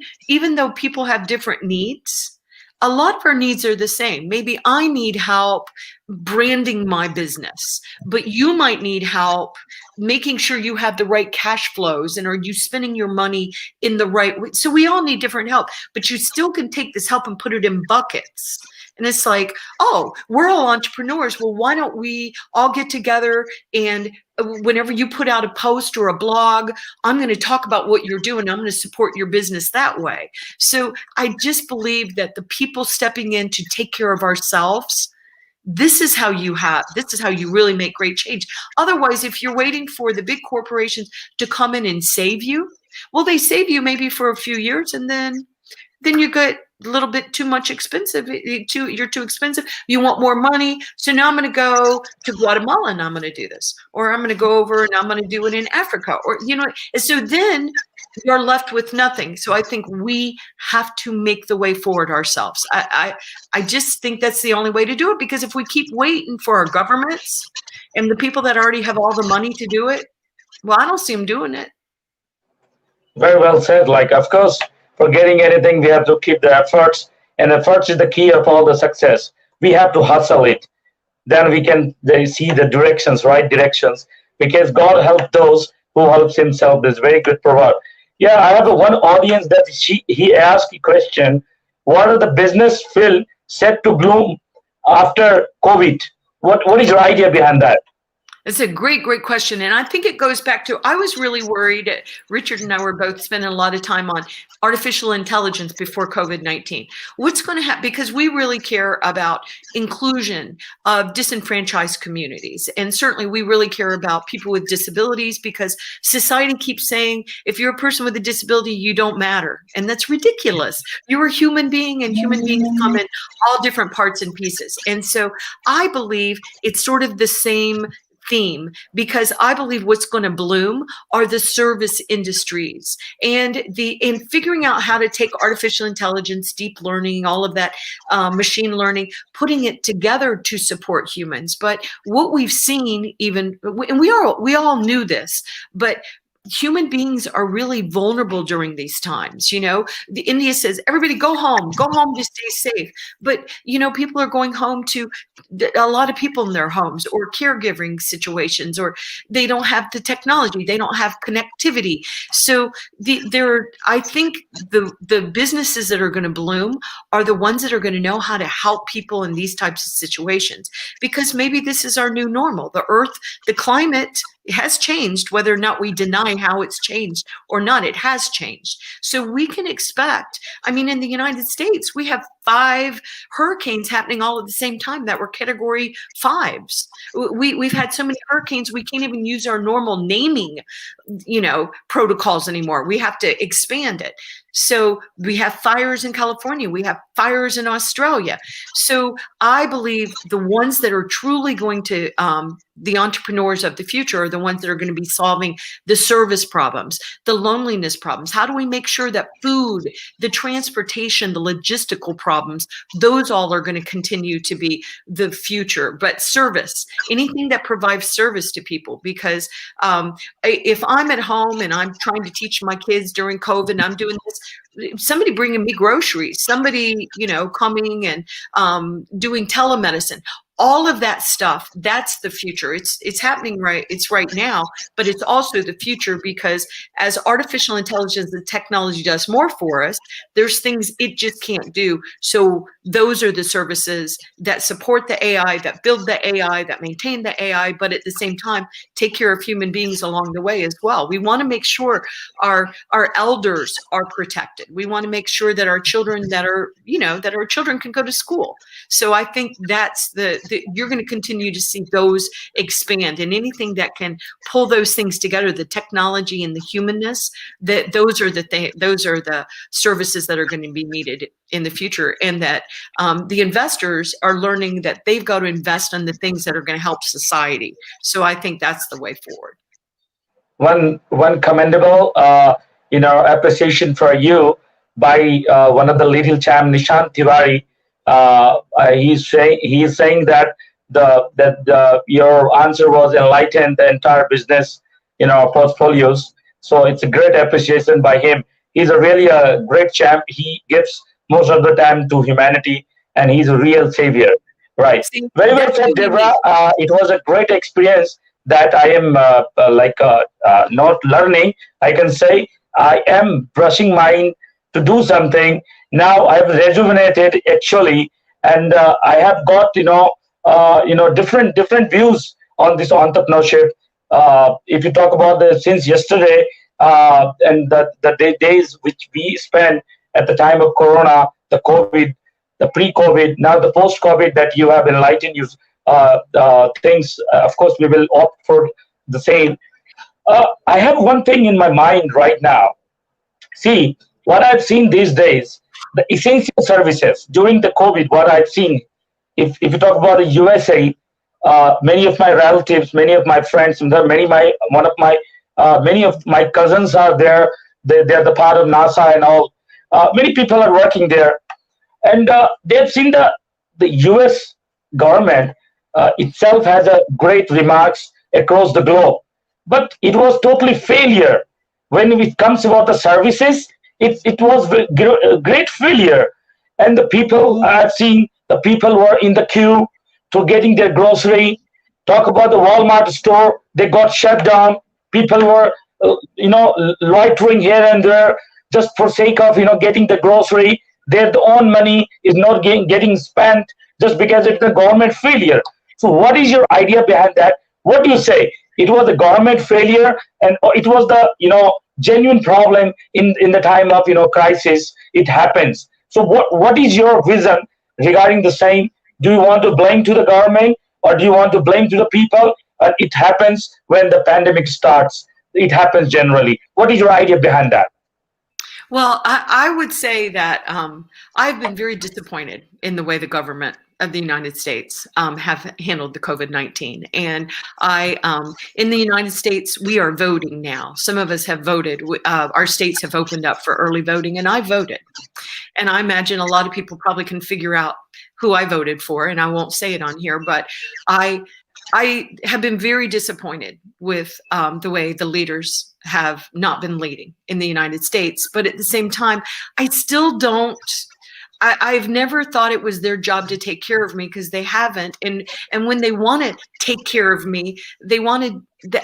though people have different needs, a lot of our needs are the same. Maybe I need help branding my business, but you might need help making sure you have the right cash flows, and are you spending your money in the right way? So we all need different help, but you still can take this help and put it in buckets. And it's like, oh, we're all entrepreneurs. Well, why don't we all get together, and whenever you put out a post or a blog, I'm going to talk about what you're doing. I'm going to support your business that way. So I just believe that the people stepping in to take care of ourselves, this is how you really make great change. Otherwise, if you're waiting for the big corporations to come in and save you, well, they save you maybe for a few years, and then you get a little bit too much expensive. You're too expensive. You want more money. So now I'm going to go to Guatemala and I'm going to do this, or I'm going to go over and I'm going to do it in Africa, or, and so then you're left with nothing. So I think we have to make the way forward ourselves. I just think that's the only way to do it, because if we keep waiting for our governments and the people that already have all the money to do it, well, I don't see them doing it. Very well said. Of course, for getting anything, we have to keep the efforts, and efforts is the key of all the success. We have to hustle it. Then we can see the right directions, because God helps those who helps himself. This very good proverb. Yeah, I have one audience that he asked a question: what are the business field set to bloom after COVID? What is your idea behind that? It's a great, great question. And I think it goes back to, I was really worried, Richard and I were both spending a lot of time on artificial intelligence before COVID-19. What's going to happen? Because we really care about inclusion of disenfranchised communities. And certainly we really care about people with disabilities, because society keeps saying, if you're a person with a disability, you don't matter. And that's ridiculous. You're a human being, and human beings come in all different parts and pieces. And so I believe it's sort of the same theme, because I believe what's going to bloom are the service industries, and in figuring out how to take artificial intelligence, deep learning, all of that, machine learning, putting it together to support humans. But what we've seen, even, and we all knew this, but human beings are really vulnerable during these times. The India says, everybody go home to stay safe. But, people are going home to a lot of people in their homes, or caregiving situations, or they don't have the technology, they don't have connectivity. So I think the businesses that are going to bloom are the ones that are going to know how to help people in these types of situations, because maybe this is our new normal. The earth, the climate has changed, whether or not we deny how it's changed or not, it has changed. So we can expect, in the United States, we have 5 hurricanes happening all at the same time that were category 5s. We've had so many hurricanes, we can't even use our normal naming, protocols anymore. We have to expand it. So we have fires in California, we have fires in Australia. So I believe the ones that are truly going to, the entrepreneurs of the future, are the ones that are going to be solving the service problems, the loneliness problems. How do we make sure that food, the transportation, the logistical problems, those all are going to continue to be the future. But service, anything that provides service to people, because if I'm at home and I'm trying to teach my kids during COVID, and I'm doing this, somebody bringing me groceries, somebody, coming and doing telemedicine, all of that stuff, that's the future. It's happening it's right now, but it's also the future, because as artificial intelligence and technology does more for us, there's things it just can't do. So those are the services that support the AI, that build the AI, that maintain the AI, but at the same time, take care of human beings along the way as well. We want to make sure our elders are protected. We want to make sure that our children that our children can go to school. So I think that's you're going to continue to see those expand, and anything that can pull those things together, the technology and the humanness, those are the services that are going to be needed in the future, and that the investors are learning that they've got to invest in the things that are going to help society. So I think that's the way forward. One commendable appreciation for you by one of the little champ, Nishant Tiwari. He is saying that your answer was enlightened the entire business portfolios. So it's a great appreciation by him. He's really a great champ. He gives most of the time to humanity, and he's a real savior. Right. Very well said, Debra. It was a great experience that I am not learning. I can say I am brushing mind to do something. Now I've rejuvenated actually, and I have got different views on this entrepreneurship. If you talk about since yesterday and the days which we spent at the time of Corona, the COVID, the pre-COVID, now the post-COVID that you have enlightened you things. Of course, we will opt for the same. I have one thing in my mind right now. See, what I've seen these days, the essential services during the COVID, what I've seen, if you talk about the USA, many of my relatives, many of my friends, many of my cousins are there. They're the part of NASA and all. Many people are working there, and they've seen the US government itself has a great remarks across the globe, but it was totally failure when it comes about the services. It was a great failure, and the people I've seen, the people were in the queue to getting their grocery. Talk about the Walmart store, they got shut down. People were loitering here and there just for sake of getting the grocery. Their own money is not getting spent just because it's the government failure. So what is your idea behind that? What do you say? It was the government failure, and it was the genuine problem in the time of crisis. It happens. So what is your vision regarding the same? Do you want to blame to the government, or do you want to blame to the people? It happens when the pandemic starts. It happens generally. What is your idea behind that? Well, I would say that I've been very disappointed in the way the government of the United States have handled the COVID-19. And in the United States, we are voting now. Some of us have voted. Our states have opened up for early voting, and I voted. And I imagine a lot of people probably can figure out who I voted for, and I won't say it on here, but I have been very disappointed with the way the leaders have not been leading in the United States. But at the same time, I still don't. I've never thought it was their job to take care of me, because they haven't. And when they want to take care of me, they wanted.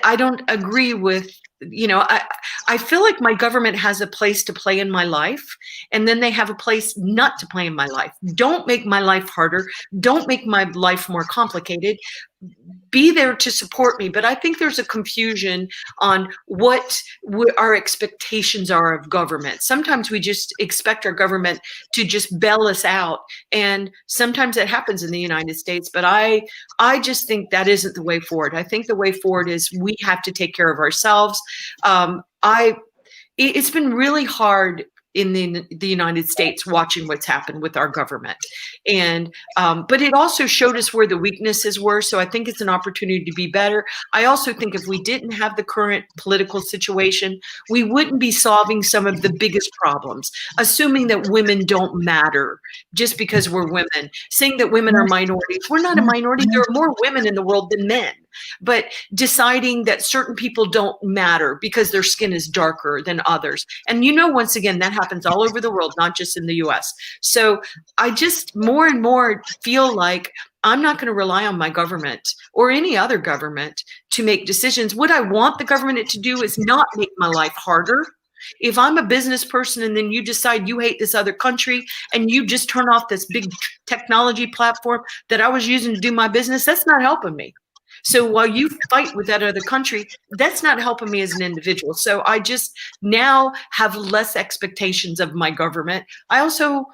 I don't agree with. I feel like my government has a place to play in my life, and then they have a place not to play in my life. Don't make my life harder. Don't make my life more complicated. Be there to support me. But I think there's a confusion on what our expectations are of government. Sometimes we just expect our government to just bail us out. And sometimes that happens in the United States. But I just think that isn't the way forward. I think the way forward is we have to take care of ourselves. It's been really hard in the United States watching what's happened with our government. And but it also showed us where the weaknesses were. So I think it's an opportunity to be better. I also think if we didn't have the current political situation, we wouldn't be solving some of the biggest problems, assuming that women don't matter just because we're women, saying that women are minorities. We're not a minority. There are more women in the world than men. But deciding that certain people don't matter because their skin is darker than others. And once again, that happens all over the world, not just in the US. So I just more and more feel like I'm not going to rely on my government or any other government to make decisions. What I want the government to do is not make my life harder. If I'm a business person and then you decide you hate this other country and you just turn off this big technology platform that I was using to do my business, that's not helping me. So while you fight with that other country, that's not helping me as an individual. So I just now have less expectations of my government. I also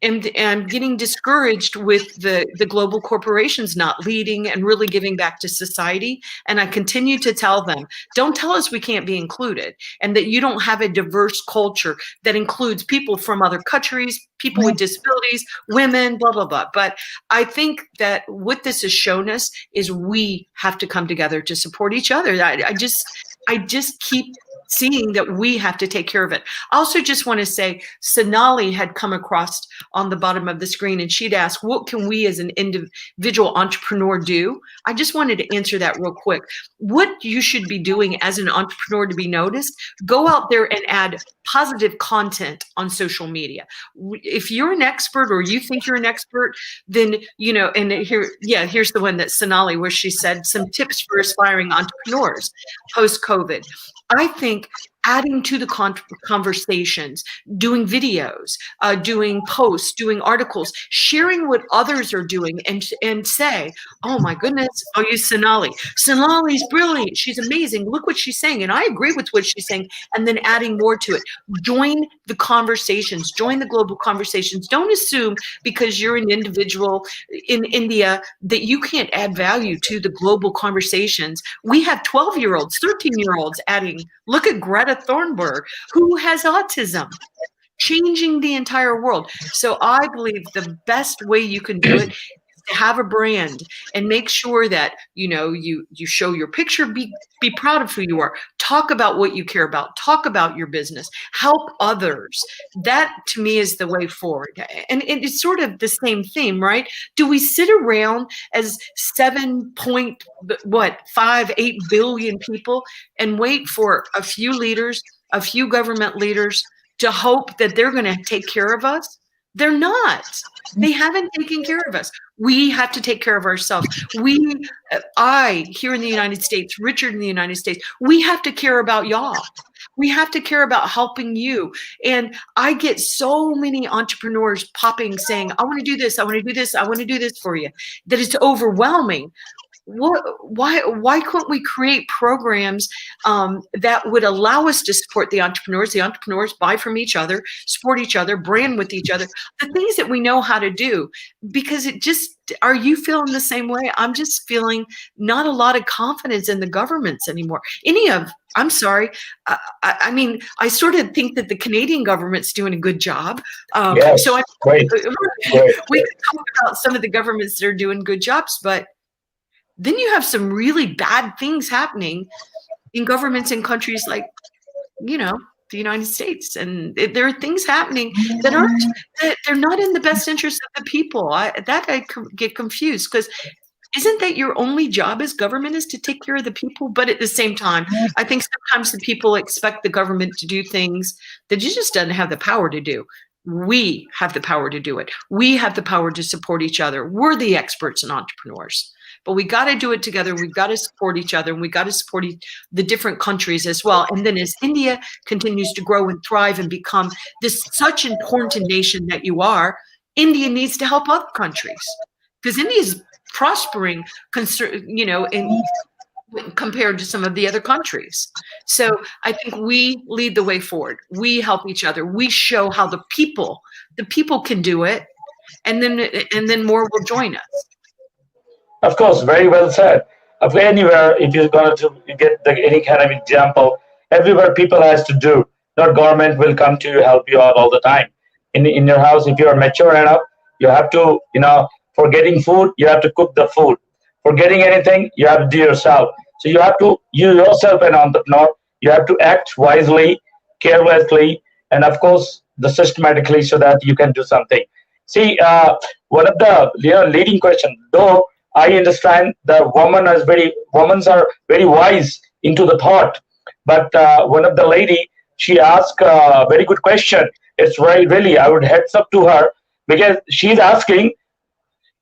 am getting discouraged with the global corporations not leading and really giving back to society. And I continue to tell them, don't tell us we can't be included and that you don't have a diverse culture that includes people from other countries, people with disabilities, women, blah, blah, blah. But I think that what this has shown us is we have to come together to support each other. I just keep seeing that we have to take care of it. I also just want to say, Sonali had come across on the bottom of the screen and she'd asked, what can we as an individual entrepreneur do? I just wanted to answer that real quick. What you should be doing as an entrepreneur to be noticed, go out there and add positive content on social media. If you're an expert or you think you're an expert, then, and here's the one that Sonali, where she said some tips for aspiring entrepreneurs post-COVID. I think adding to the conversations, doing videos, doing posts, doing articles, sharing what others are doing and say, oh my goodness, I'll use Sonali. Sonali's brilliant. She's amazing. Look what she's saying. And I agree with what she's saying. And then adding more to it. Join the conversations. Join the global conversations. Don't assume because you're an individual in India that you can't add value to the global conversations. We have 12-year-olds, 13-year-olds adding, look at Greta Thunberg, who has autism, changing the entire world. So I believe the best way you can do it is to have a brand and make sure that you show your picture, be proud of who you are, talk about what you care about, talk about your business, help others. That to me is the way forward. And it's sort of the same theme, right? Do we sit around as 7.8 billion people and wait for a few leaders, a few government leaders to hope that they're going to take care of us? They're not. They haven't taken care of us. We have to take care of ourselves. I here in the United States, Richard in the United States, we have to care about y'all. We have to care about helping you. And I get so many entrepreneurs popping saying, I want to do this, I want to do this, I want to do this for you, that it's overwhelming. why couldn't we create programs that would allow us to support the entrepreneurs? The entrepreneurs buy from each other, support each other, brand with each other, the things that we know how to do. Because are you feeling the same way? I'm just feeling not a lot of confidence in the governments anymore. I'm sorry. I mean, I sort of think that the Canadian government's doing a good job. Yes, so great. We can talk about some of the governments that are doing good jobs, but then you have some really bad things happening in governments in countries like, the United States. And there are things happening that they're not in the best interest of the people. I get confused, because isn't that your only job as government, is to take care of the people? But at the same time, I think sometimes the people expect the government to do things that it just doesn't have the power to do. We have the power to do it. We have the power to support each other. We're the experts and entrepreneurs. But we got to do it together. We've got to support each other, and we got to support the different countries as well. And then as India continues to grow and thrive and become this such important nation that you are, India needs to help other countries, because India is prospering, compared to some of the other countries. So I think we lead the way forward. We help each other. We show how the people can do it, and then more will join us. Of course, very well said. Anywhere, if you're going to get any kind of example, everywhere people has to do. Not government will come to you, help you out all the time. In your house, if you are mature enough, you have to, for getting food, you have to cook the food. For getting anything, you have to do yourself. So you yourself an entrepreneur, you have to act wisely, carelessly, and of course, systematically, so that you can do something. See, one of the leading questions, though, I understand the women are very wise into the thought, but one of the lady, she asked a very good question. It's really, I would heads up to her, because she's asking,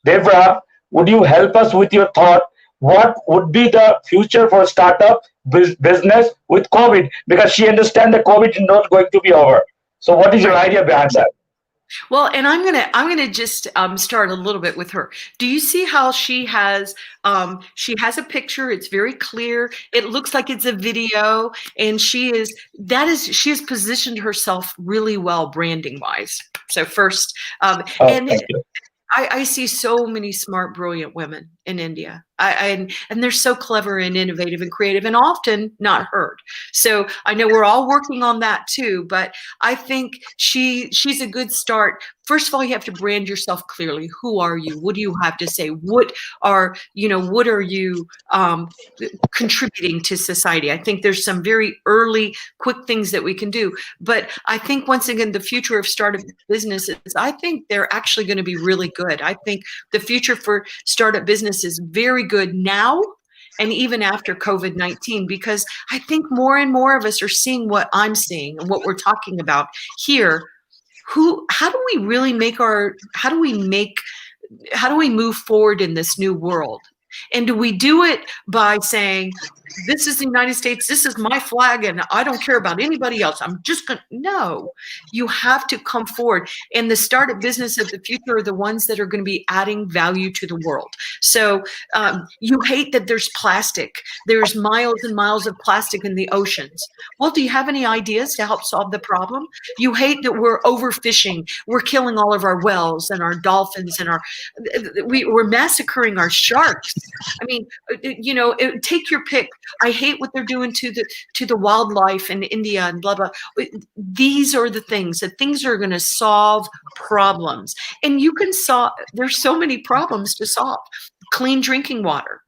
Debra, would you help us with your thought? What would be the future for startup business with COVID? Because she understands that COVID is not going to be over. So what is your idea behind that? Well, and I'm gonna just start a little bit with her. Do you see how she has a picture? It's very clear. It looks like it's a video, and she has positioned herself really well branding wise. So first, I see so many smart, brilliant women in India. And they're so clever and innovative and creative, and often not heard. So I know we're all working on that too, but I think she's a good start. First of all, you have to brand yourself clearly. Who are you? What do you have to say? What are you contributing to society? I think there's some very early, quick things that we can do. But I think, once again, the future of startup businesses, I think they're actually going to be really good. I think the future for startup business is very good now, and even after COVID-19, because I think more and more of us are seeing what I'm seeing and what we're talking about here. How do we really how do we move forward in this new world? And do we do it by saying, this is the United States, this is my flag, and I don't care about anybody else. No, you have to come forward. And the startup business of the future are the ones that are going to be adding value to the world. So you hate that there's plastic. There's miles and miles of plastic in the oceans. Well, do you have any ideas to help solve the problem? You hate that we're overfishing. We're killing all of our whales and our dolphins, and we're massacring our sharks. I mean, take your pick. I hate what they're doing to the wildlife in India and blah, blah. These are the things that are going to solve problems. And there's so many problems to solve. Clean drinking water,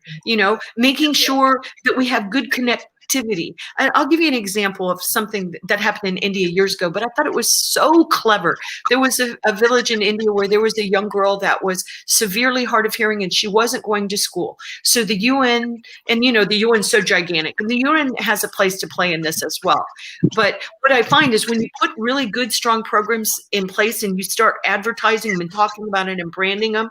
making sure that we have good connectivity. And I'll give you an example of something that happened in India years ago, but I thought it was so clever. There was a village in India where there was a young girl that was severely hard of hearing, and she wasn't going to school. So the UN, and the UN's so gigantic, and the UN has a place to play in this as well. But what I find is, when you put really good, strong programs in place and you start advertising them and talking about it and branding them,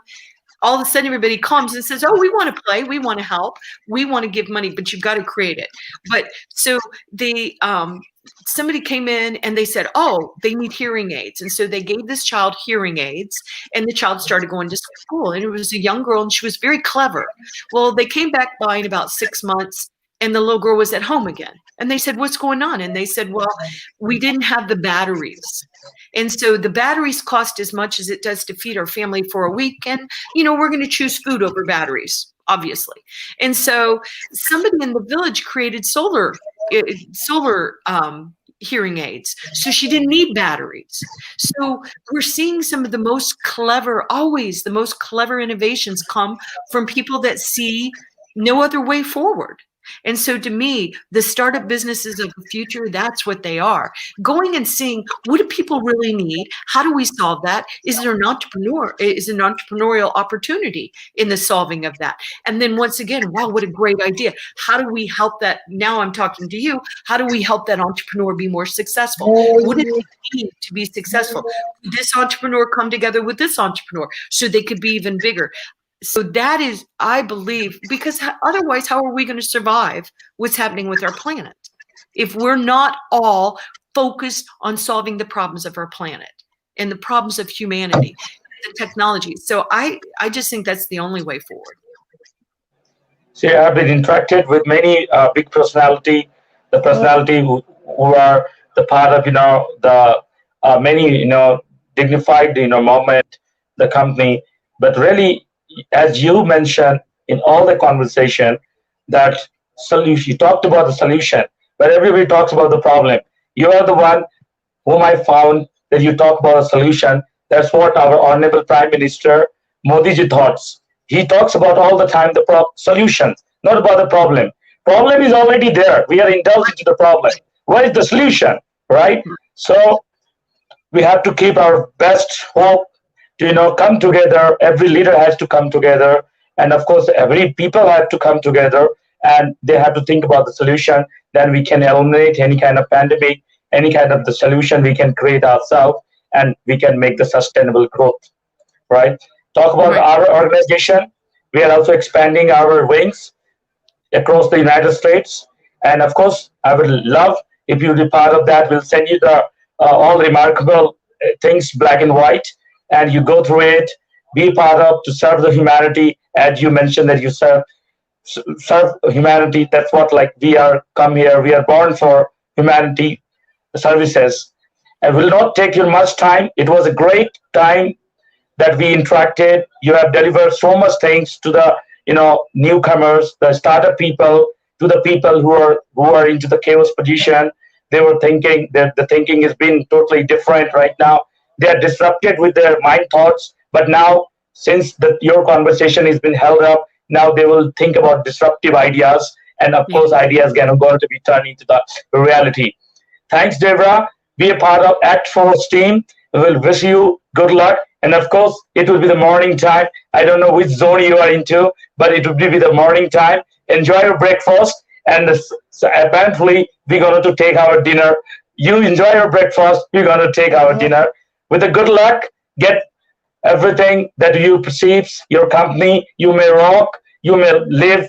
all of a sudden everybody comes and says, oh, we want to play, we want to help, we want to give money, but you've got to create it. But so the somebody came in and they said, oh, they need hearing aids. And so they gave this child hearing aids, and the child started going to school. And it was a young girl, and she was very clever. Well, they came back by in about 6 months, and the little girl was at home again. And they said, what's going on? And they said, well, we didn't have the batteries. And so the batteries cost as much as it does to feed our family for a week. And, we're going to choose food over batteries, obviously. And so somebody in the village created solar hearing aids. So she didn't need batteries. So we're seeing some of the most clever innovations come from people that see no other way forward. And so to me, the startup businesses of the future, that's what they are. Going and seeing, what do people really need? How do we solve that? Is there an entrepreneurial opportunity in the solving of that? And then once again, wow, what a great idea. How do we help that? Now I'm talking to you. How do we help that entrepreneur be more successful? What do they need to be successful? This entrepreneur come together with this entrepreneur so they could be even bigger. So that is, I believe, because otherwise, how are we going to survive what's happening with our planet if we're not all focused on solving the problems of our planet and the problems of humanity, the technology? So I just think that's the only way forward. See, I've been interacted with many big personality, the personality who are the part of, the many, dignified, movement, the company, but really, as you mentioned in all the conversation, that solution, you talked about the solution, but everybody talks about the problem. You are the one whom I found that you talk about a solution. That's what our Honorable Prime Minister Modi ji thoughts. He talks about all the time the solutions, not about the problem. Problem is already there. We are indulged into the problem. What is the solution, right? So we have to keep our best hope to come together. Every leader has to come together, and of course every people have to come together, and they have to think about the solution. Then we can eliminate any kind of pandemic, any kind of the solution we can create ourselves, and we can make the sustainable growth, right? Talk about our organization. We are also expanding our wings across the United States, and of course I would love if you be part of that. We'll send you the all remarkable things, black and white, and you go through it, be part of to serve the humanity, as you mentioned that you serve humanity. That's what, like, we are come here, we are born for humanity services. And will not take you much time. It was a great time that we interacted. You have delivered so much things to the newcomers, the startup people, to the people who are into the chaos position. They were thinking that the thinking has been totally different right now. They are disrupted with their mind thoughts, but now, since your conversation has been held up, now they will think about disruptive ideas, and of course, ideas are going to be turned into the reality. Thanks, Debra. Be a part of Act Force team. We will wish you good luck, and of course, it will be the morning time. I don't know which zone you are into, but it will be the morning time. Enjoy your breakfast, and so apparently, we're going to take our dinner. You enjoy your breakfast. We're going to take our dinner. With a good luck, get everything that you perceive, your company, you may rock, you may live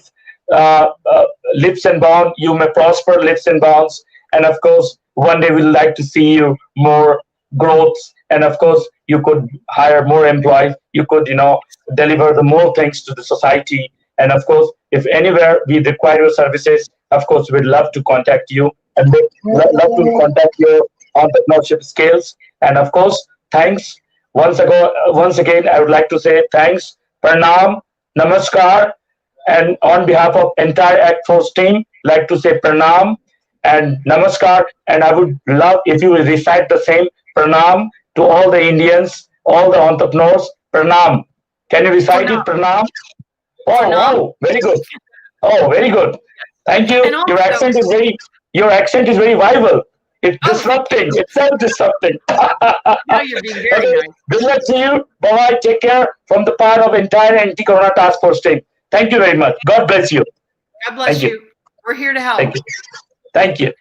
lips and bounds, you may prosper lips and bounds, and of course, one day we'd like to see you more growth, and of course, you could hire more employees, you could, deliver the more things to the society, and of course, if anywhere we require your services, of course, we'd love to contact you, and we'd love to contact your entrepreneurship skills, and of course, thanks. Once again, I would like to say thanks, pranam, namaskar, and on behalf of entire Act Force team, like to say pranam and namaskar, and I would love if you will recite the same pranam to all the Indians, all the entrepreneurs. Pranam. Can you recite it? Pranam. Oh, wow, very good. Oh, very good. Thank you. Your accent is very viable. It's disrupting. It's self-disrupting. No, you're being very nice. Good luck to you. Bye-bye. Take care from the part of entire anti-corona task force team. Thank you very much. God bless you. God bless you. We're here to help. Thank you. Thank you.